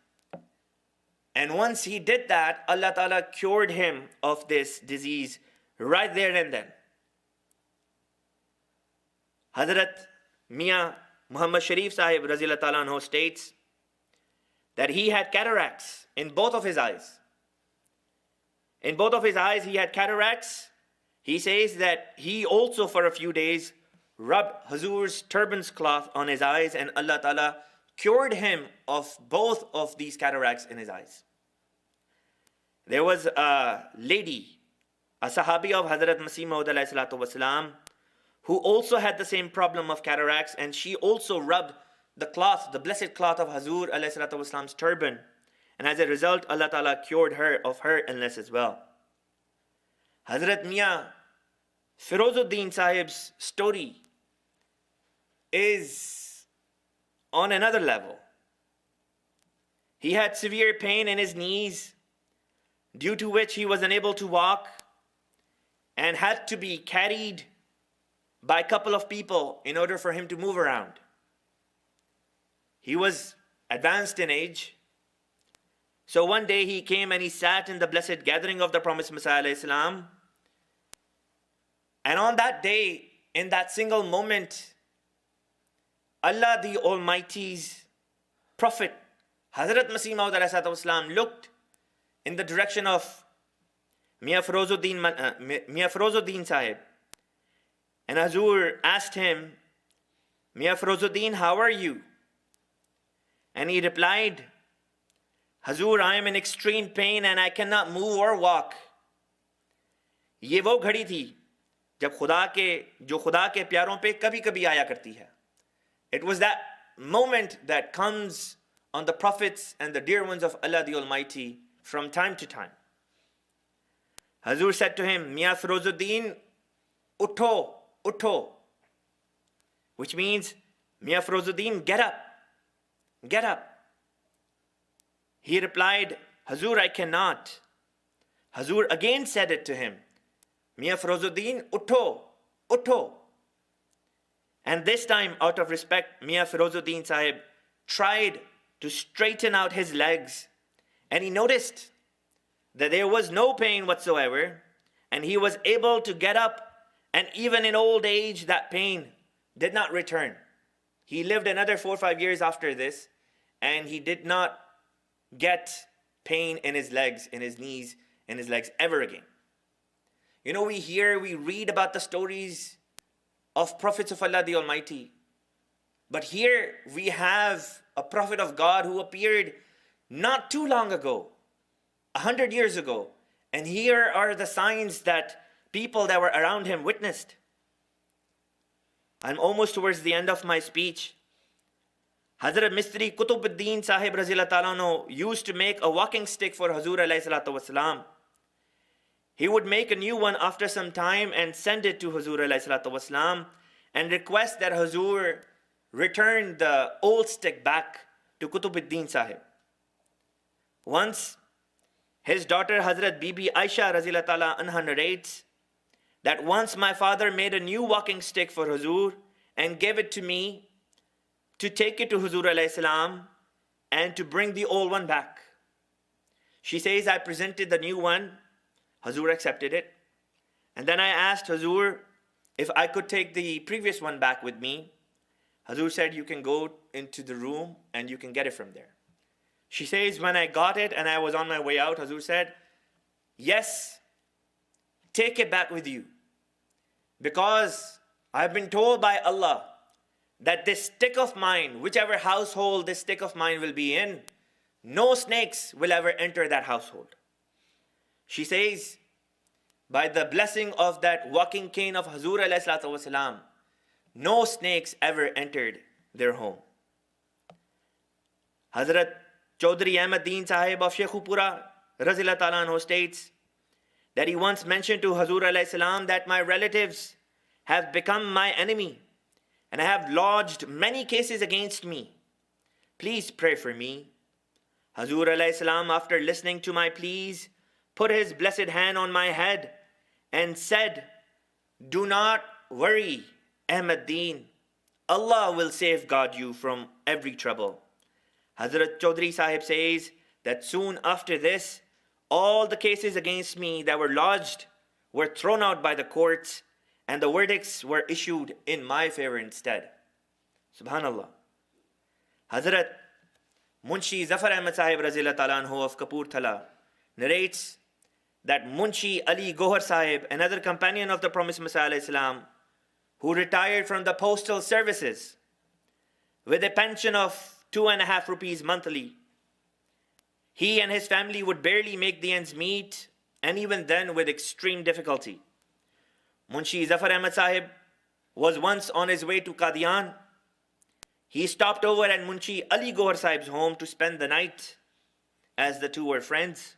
And once he did that, Allah Ta'ala cured him of this disease right there and then. Hazrat Mian Muhammad Sharif Sahib Razillah Ta'ala anhu states that he had cataracts in both of his eyes. In both of his eyes he had cataracts. He says that he also for a few days rubbed Hazur's turban's cloth on his eyes, and Allah Ta'ala cured him of both of these cataracts in his eyes. There was a lady, a sahabi of Hazrat Masih Maud ﷺ, who also had the same problem of cataracts, and she also rubbed the cloth, the blessed cloth of Hazur ﷺ's turban, And as a result, Allah Ta'ala cured her of her illness as well. Hazrat Mian Firozuddin Sahib's story is on another level. He had severe pain in his knees, due to which he was unable to walk and had to be carried by a couple of people in order for him to move around. He was advanced in age. So one day he came and he sat in the blessed gathering of the promised Messiah alayhi salam. And on that day, in that single moment, Allah the Almighty's Prophet, Hazrat Masih Maud alayhi salam, looked in the direction of Mian Firozuddin Sahib. And Hazur asked him, Mian Firozuddin, how are you? And he replied, Hazur, I am in extreme pain and I cannot move or walk. ये वो घड़ी थी जब खुदा के प्यारों पे कभी कभी आया करती है. It was that moment that comes on the prophets and the dear ones of Allah the Almighty from time to time. Hazur said to him, Mian Firozuddin, utho, utho. Which means, Mian Firozuddin, get up, get up. He replied, Hazur, I cannot. Hazur again said it to him, Mian Firozuddin, utho, utho. And this time, out of respect, Mian Firozuddin Sahib tried to straighten out his legs. And he noticed that there was no pain whatsoever. And he was able to get up. And even in old age, that pain did not return. He lived another 4 or 5 years after this. And he did not get pain in his legs, in his knees, in his legs ever again. You know, we read about the stories of prophets of Allah the Almighty. But here we have a prophet of God who appeared not too long ago, 100 years ago. And here are the signs that people that were around him witnessed. I'm almost towards the end of my speech. Hazrat Mistri Kutubuddin Sahib Razila Ta'ala used to make a walking stick for Hazur alayhi salatu wasalam. He would make a new one after some time and send it to Hazur alayhi salatu wasalam and request that Hazur return the old stick back to Kutubuddin Sahib. Once, his daughter Hazrat Bibi Aisha Razila Ta'ala Anha narrates that once my father made a new walking stick for Hazur and gave it to me to take it to Hazur alayhi salam and to bring the old one back. She says, I presented the new one, Hazur accepted it, and then I asked Hazur if I could take the previous one back with me. Hazur said, you can go into the room and you can get it from there. She says, when I got it and I was on my way out, Hazur said, yes, take it back with you. Because I've been told by Allah that this stick of mine, whichever household this stick of mine will be in, no snakes will ever enter that household. She says, by the blessing of that walking cane of Hazur alayhi salatu wasalam, no snakes ever entered their home. Hazrat Chaudhry Ahmad Deen Sahib of Sheikhupura Razila Ta'ala anhu states that he once mentioned to Hazur alayhi salam that my relatives have become my enemy and have lodged many cases against me. Please pray for me. Hazur alayhi salam, after listening to my pleas, put his blessed hand on my head and said, do not worry, Ahmad Deen. Allah will safeguard you from every trouble. Hazrat Chaudhry Sahib says that soon after this, all the cases against me that were lodged were thrown out by the courts and the verdicts were issued in my favor instead. Subhanallah. Hazrat Munshi Zafar Ahmad Sahib Razila Ta'ala anhu of Kapurthala narrates that Munshi Ali Gohar Sahib, another companion of the promised Messiah alayhi salam, who retired from the postal services with a pension of 2.5 rupees monthly. He and his family would barely make the ends meet, and even then with extreme difficulty. Munshi Zafar Ahmad Sahib was once on his way to Qadian. He stopped over at Munshi Ali Gohar Sahib's home to spend the night. as the two were friends.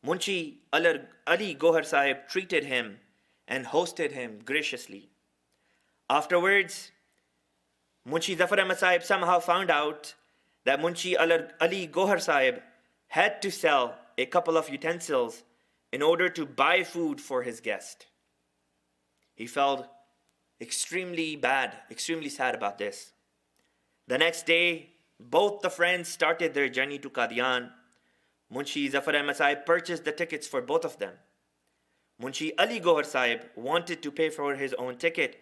Munshi Ali Gohar Sahib treated him and hosted him graciously. Afterwards, Munshi Zafar Ahmad Sahib somehow found out that Munshi Ali Gohar Sahib had to sell a couple of utensils in order to buy food for his guest. He felt extremely sad about this. The next day, both the friends started their journey to Qadian. Munshi Zafar Ahmad Sahib purchased the tickets for both of them. Munshi Ali Gohar Sahib wanted to pay for his own ticket,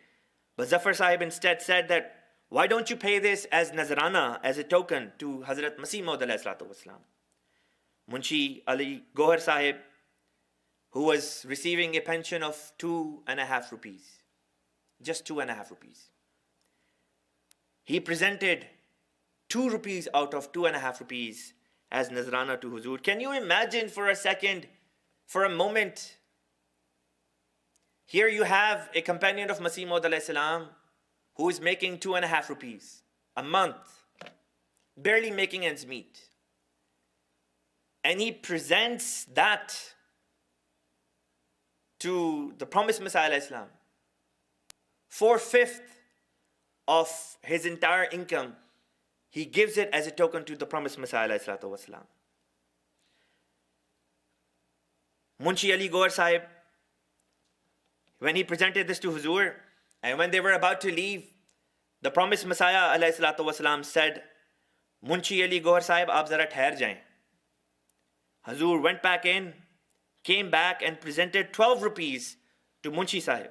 but Zafar Sahib instead said that, why don't you pay this as Nazrana, as a token to Hazrat Masih Maud alayhi salatu wasalam. Munshi Ali Gohar Sahib, who was receiving a pension of 2.5 rupees, just 2.5 rupees. He presented 2 rupees out of 2.5 rupees as Nazrana to Huzur. Can you imagine for a second, for a moment, here you have a companion of Masih Maud alayhi salam who is making 2.5 rupees a month, barely making ends meet. And he presents that to the promised Messiah alayhi salam. 4/5 of his entire income, he gives it as a token to the promised Messiah alayhi salatu wasalam. Munshi Ali Gohar Sahib, when he presented this to Huzur, and when they were about to leave, the promised Messiah alayhi salatu wasalam said, Munshi Ali Gohar Sahib, aap zara thahar jayein. Huzur went back in, came back and presented 12 rupees to Munshi Sahib.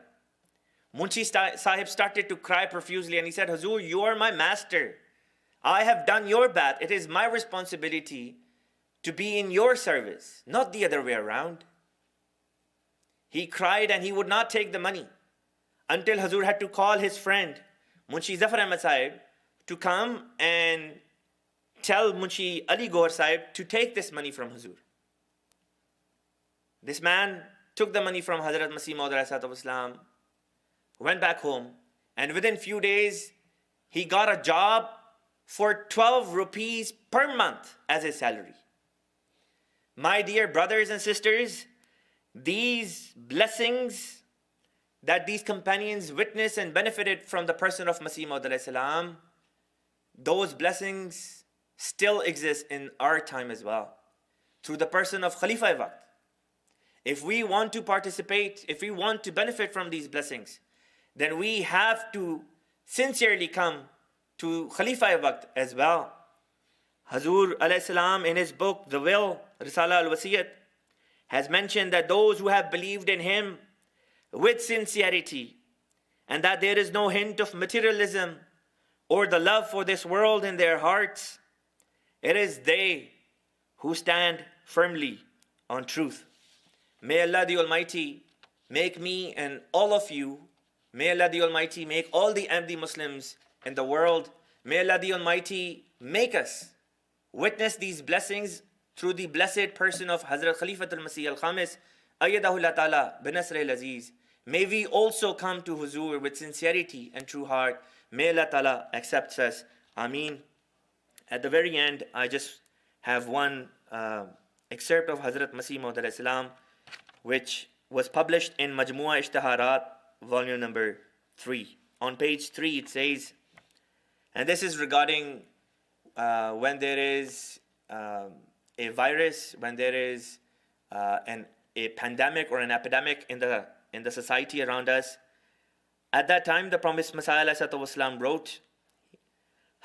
Munshi Sahib started to cry profusely and he said, Huzur, you are my master. I have done your bad. It is my responsibility to be in your service, not the other way around. He cried and he would not take the money until Huzur had to call his friend, Munshi Zafar Ahmad Sahib, to come and tell Munshi Ali Gohar Sahib to take this money from Huzur. This man took the money from Hazrat Masih Maud alayhi salatu wasalam, went back home, and within few days, he got a job for 12 rupees per month as his salary. My dear brothers and sisters, these blessings that these companions witnessed and benefited from the person of Masih Maud alayhi salam, those blessings still exist in our time as well, through the person of Khalifa Waqt. If we want to participate, if we want to benefit from these blessings, then we have to sincerely come to Khalifa Waqt as well. Hazur alayhi salam in his book, The Will, Risala al-Wasiyat, has mentioned that those who have believed in him with sincerity and that there is no hint of materialism or the love for this world in their hearts, it is they who stand firmly on truth. May Allah the Almighty make me and all of you, may Allah the Almighty make all the Ahmadi Muslims in the world, may Allah the Almighty make us witness these blessings through the blessed person of Hazrat Khalifatul Masih al-Khamis, Ayyadahullah Ta'ala binasr al-Aziz. May we also come to Huzur with sincerity and true heart. May Allah Ta'ala accept us. Ameen. At the very end, I just have one excerpt of Hazrat Masih Maud alayhi salam, which was published in Majmua Ishtaharat, volume number 3. On page 3 it says, and this is regarding when there is a virus, when there is a pandemic or an epidemic in the society around us. At that time, the promised Messiah ﷺ wrote,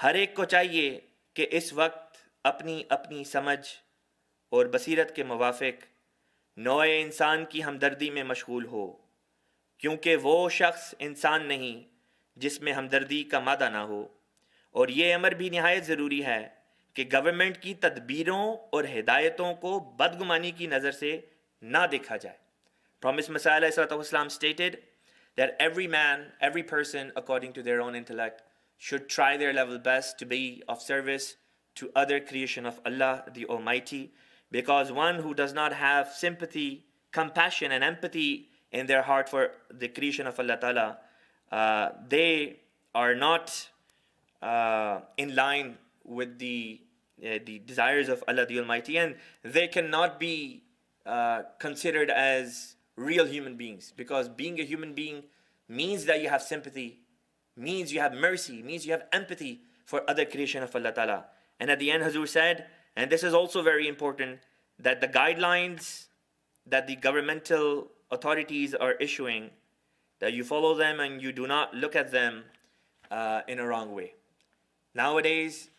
हर एक को चाहिए कि इस वक्त अपनी अपनी समझ और बसीरत के मुवाफिक नौए इंसान की हमदर्दी में मशगूल हो, क्योंकि वो शख्स इंसान नहीं जिसमें हमदर्दी का मादा ना हो, और ये अमर भी निहायत ज़रूरी है कि गवर्नमेंट की तदबीरों और हिदायतों को बदगुमानी की नज़र से ना देखा जाए. Promised Messiah ﷺ stated that every man, every person, according to their own intellect, should try their level best to be of service to other creation of Allah the Almighty, because one who does not have sympathy, compassion and empathy in their heart for the creation of Allah Ta'ala, they are not in line with the the desires of Allah the Almighty, and they cannot be considered as real human beings, because being a human being means that you have sympathy, means you have mercy, means you have empathy for other creation of Allah Ta'ala. And at the end, Hazur said, and this is also very important, that the guidelines that the governmental authorities are issuing, that you follow them and you do not look at them in a wrong way. Nowadays,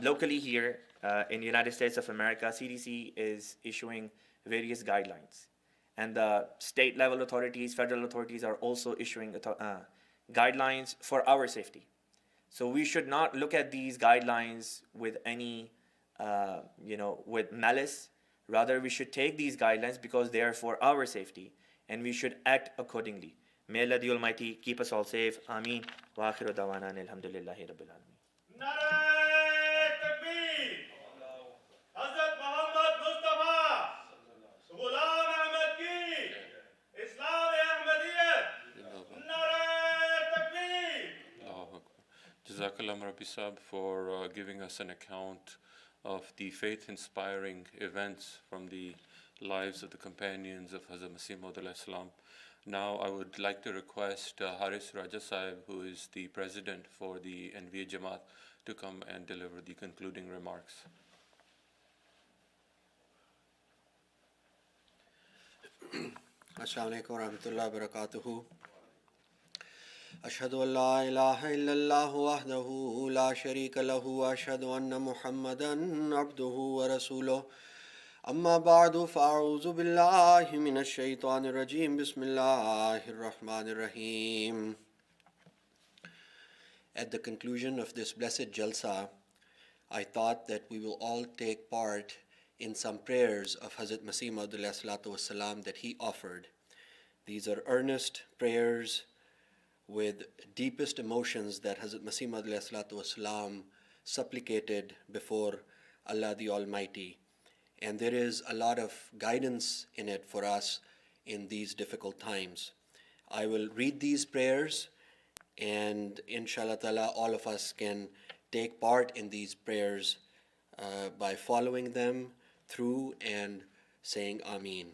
locally here in the United States of America, CDC is issuing various guidelines. And the state level authorities, federal authorities are also issuing guidelines for our safety. So we should not look at these guidelines with any, with malice. Rather, we should take these guidelines because they are for our safety, and we should act accordingly. May Allah the Almighty keep us all safe. Ameen. Wa akhiru dawana alhamdulillahi rabbil alameen. नारे तकबीर हजरत मोहम्मद मुस्तफा गुलाम अहमद की इस्लाम अहमदियत नारे तकबीर Allahu Akbar. Jazakallah Rabbi Sahib for giving us an account of the faith-inspiring events from the lives of the companions of Hazrat Masih Maud alayhi salam. Now I would like to request Haris Raja Sahib, who is the president for the NVA Jamaat, to come and deliver the concluding remarks. Assalamu alaikum warahmatullahi wabarakatuh. Ashhadu an la ilaha illallah wahdahu la sharika lahu wa ashhadu anna Muhammadan abduhu wa rasuluh. Amma ba'du fa'a'udhu billahi minash shaitanir rajim. Bismillahir rahmanir rahim. At the conclusion of this blessed Jalsa, I thought that we will all take part in some prayers of Hazrat Masih Maud alayhi salatu wasalam that he offered. These are earnest prayers with deepest emotions that Hazrat Masih Maud alayhi salatu wasalam supplicated before Allah the Almighty. And there is a lot of guidance in it for us in these difficult times. I will read these prayers, and inshallah ta'ala all of us can take part in these prayers by following them through and saying Ameen.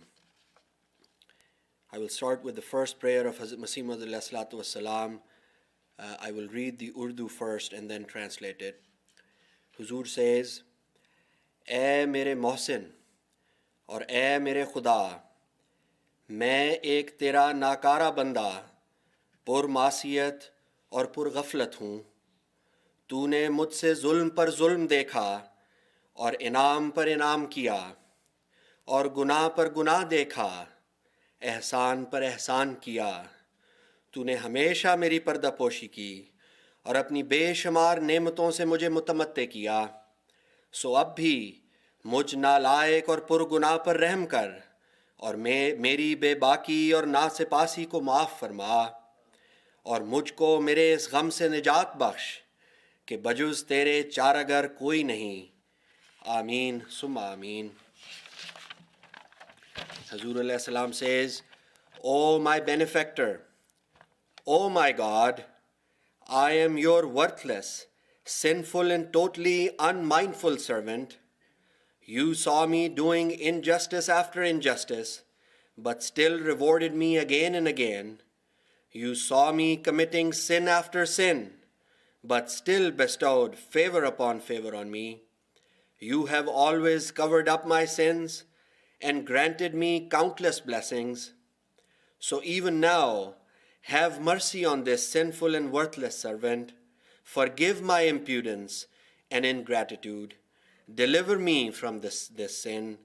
I will start with the first prayer of Hazrat Masih Maud alayhi salatu wassalam. I will read the Urdu first and then translate it. Huzur says, ए मेरे मोहसिन और ए मेरे खुदा, मैं एक तेरा नाकारा बंदा पुर मासियत और पुर गफलत हूँ. तूने मुझसे जुल्म पर जुल्म देखा और इनाम पर इनाम किया और गुनाह पर गुनाह देखा, एहसान पर एहसान किया. तूने हमेशा मेरी पर्दापोशी की और अपनी बेशुमार नेमतों से मुझे मुतमत्ते किया. सो अब भी मुझ नालायक और पुरगुनाह पर रहम कर और मेरी बेबाकी और नासिपासी को माफ़ फरमा और मुझको मेरे इस गम से निजात बख्श कि बजुज़ तेरे चारागर कोई नहीं. आमीन सुम्मा आमीन. Hazur alayhi salam says, O my benefactor, O my God, I am your worthless, sinful and totally unmindful servant. You saw me doing injustice after injustice, but still rewarded me again and again. You saw me committing sin after sin, but still bestowed favor upon favor on me. You have always covered up my sins and granted me countless blessings. So even now, have mercy on this sinful and worthless servant. Forgive my impudence and ingratitude. Deliver me from this sin,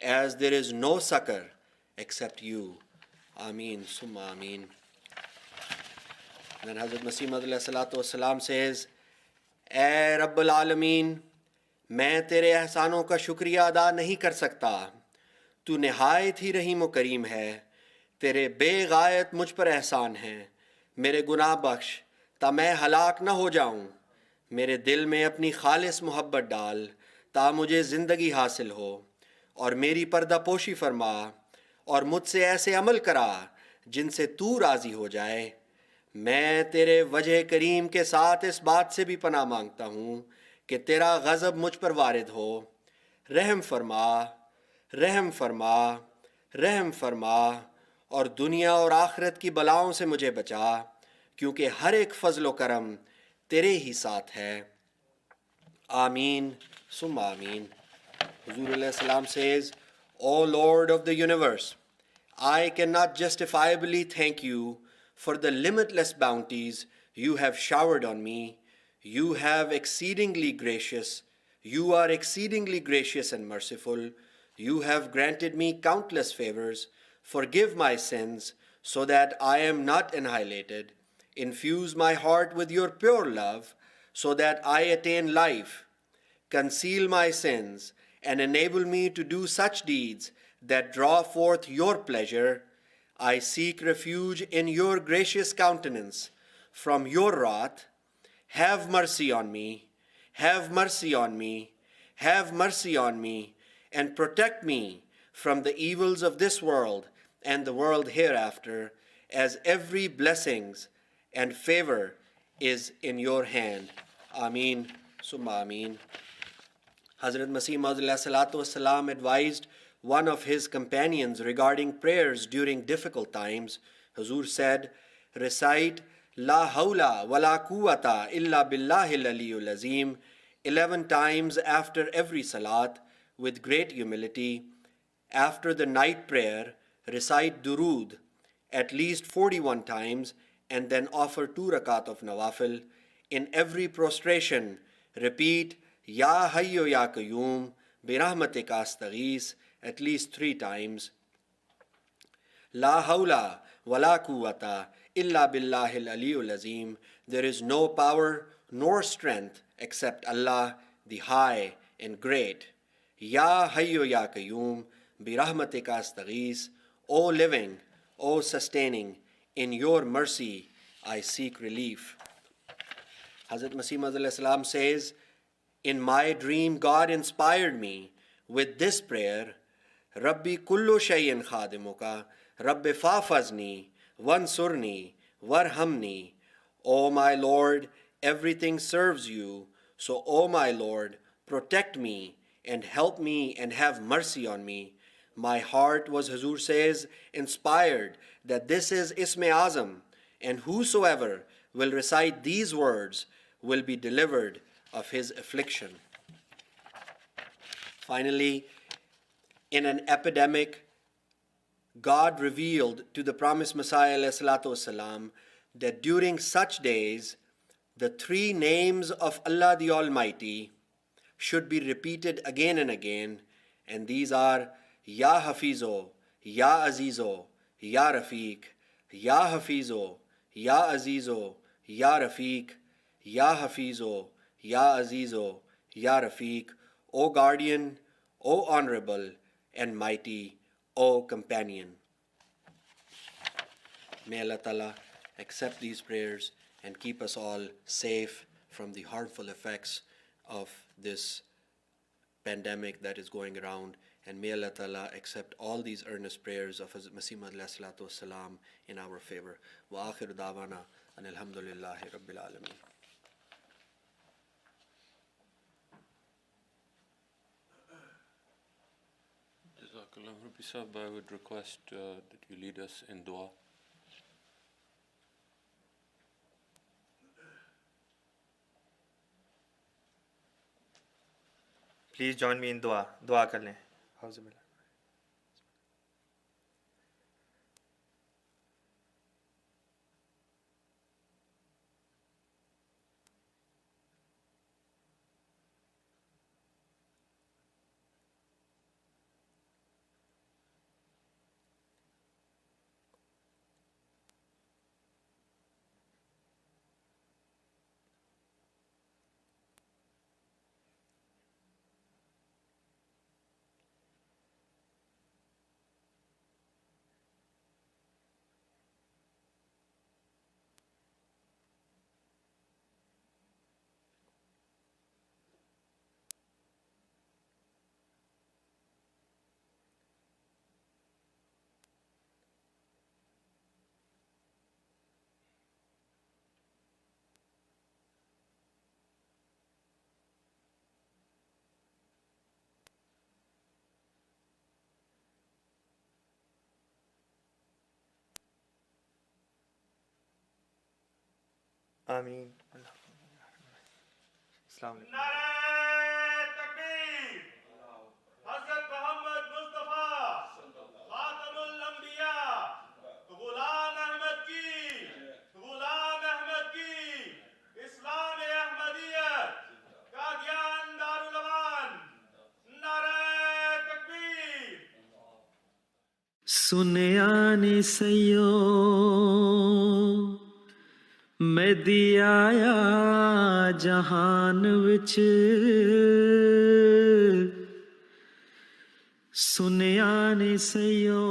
as there is no succor except you. Ameen, summa ameen. Then Hazrat Masih Maud alayhi salatu wassalam says, "ए रब्बुल आलमीन, मैं तेरे एहसानों का शुक्रिया अदा नहीं कर सकता. तू निहायत ही रहीम व करीम है. तेरे बेगायत मुझ पर एहसान हैं. मेरे गुनाह बख्श ता मैं हलाक न हो जाऊं. मेरे दिल में अपनी खालिस मोहब्बत डाल ता मुझे ज़िंदगी हासिल हो, और मेरी पर्दापोशी फरमा और मुझसे ऐसे अमल करा जिनसे तू राज़ी हो जाए. मैं तेरे वजह करीम के साथ इस बात से भी पनाह मांगता हूँ कि तेरा गज़ब मुझ पर वारिद हो, रहम फरमा, रहम फरमा, रहम फरमा, और दुनिया और आखिरत की बलाओं से मुझे बचा, क्योंकि हर एक फजल करम तेरे ही साथ है. Ameen, summa Ameen. Huzur alayhi salam says, O Lord of the universe, I cannot justifiably thank you for the limitless bounties you have showered on me. You are exceedingly gracious and merciful. You have granted me countless favors. Forgive my sins so that I am not annihilated. Infuse my heart with your pure love so that I attain life. Conceal my sins and enable me to do such deeds that draw forth your pleasure. I seek refuge in your gracious countenance from your wrath. Have mercy on me, have mercy on me, have mercy on me, and protect me from the evils of this world and the world hereafter, as every blessings and favor is in your hand. Ameen, summa Ameen. Hazrat Masih Maud advised one of his companions regarding prayers during difficult times. Hazur said, recite La hawla wa la quwwata illa billahil aliyyul azim 11 times after every salat with great humility. After the night prayer, recite durood at least 41 times and then offer 2 rakat of nawafil. In every prostration, repeat Ya Hayyu Ya Qayyum birahmatika astaghis at least 3 times. La hawla wa la quwwata illa billahil aliyyul azim. There is no power nor strength except Allah, the High and Great. Ya Hayyu Ya Qayyum birahmatika astaghis. O living, O sustaining, in your mercy I seek relief. Hazrat Masih Maud says, in my dream God inspired me with this prayer, Rabbi kullu shay'in khadimuka, Rabbi fafazni, wansurni, warhamni. O my Lord, everything serves you, so O my Lord, protect me and help me and have mercy on me. My heart was, Hazur says, inspired that this is Isme Azam, and whosoever will recite these words will be delivered of his affliction. Finally, in an epidemic, God revealed to the promised Messiah ﷺ that during such days, the 3 names of Allah the Almighty should be repeated again and again, and these are Ya Hafizo, Ya Azizo, Ya Rafiq, Ya Hafizo, Ya Azizo, Ya Rafiq, Ya Hafizo, Ya Azizo, Ya Rafiq, O Guardian, O Honorable and Mighty, O Companion. May Allah Ta'ala accept these prayers and keep us all safe from the harmful effects of this pandemic that is going around. And may Allah Ta'ala accept all these earnest prayers of Hazrat Masih Maud in our favor. Wa akhiru da'wana and alhamdulillahi rabbil alameen. Jazakallah. Rabbi Sahib, I would request that you lead us in dua. Please join me in dua. Dua kar lein. Auzubillah. آمین. السلام علیکم. नारे तकबीर हजरत मोहम्मद मुस्तफा खातमुल अंबिया गुलाम अहमद की इस्लाम अहमदियत कादियान दारुल अमान. नारे तकबीर. सुनया नी सयो मैं दियाया जहान विच सुनया नी सयो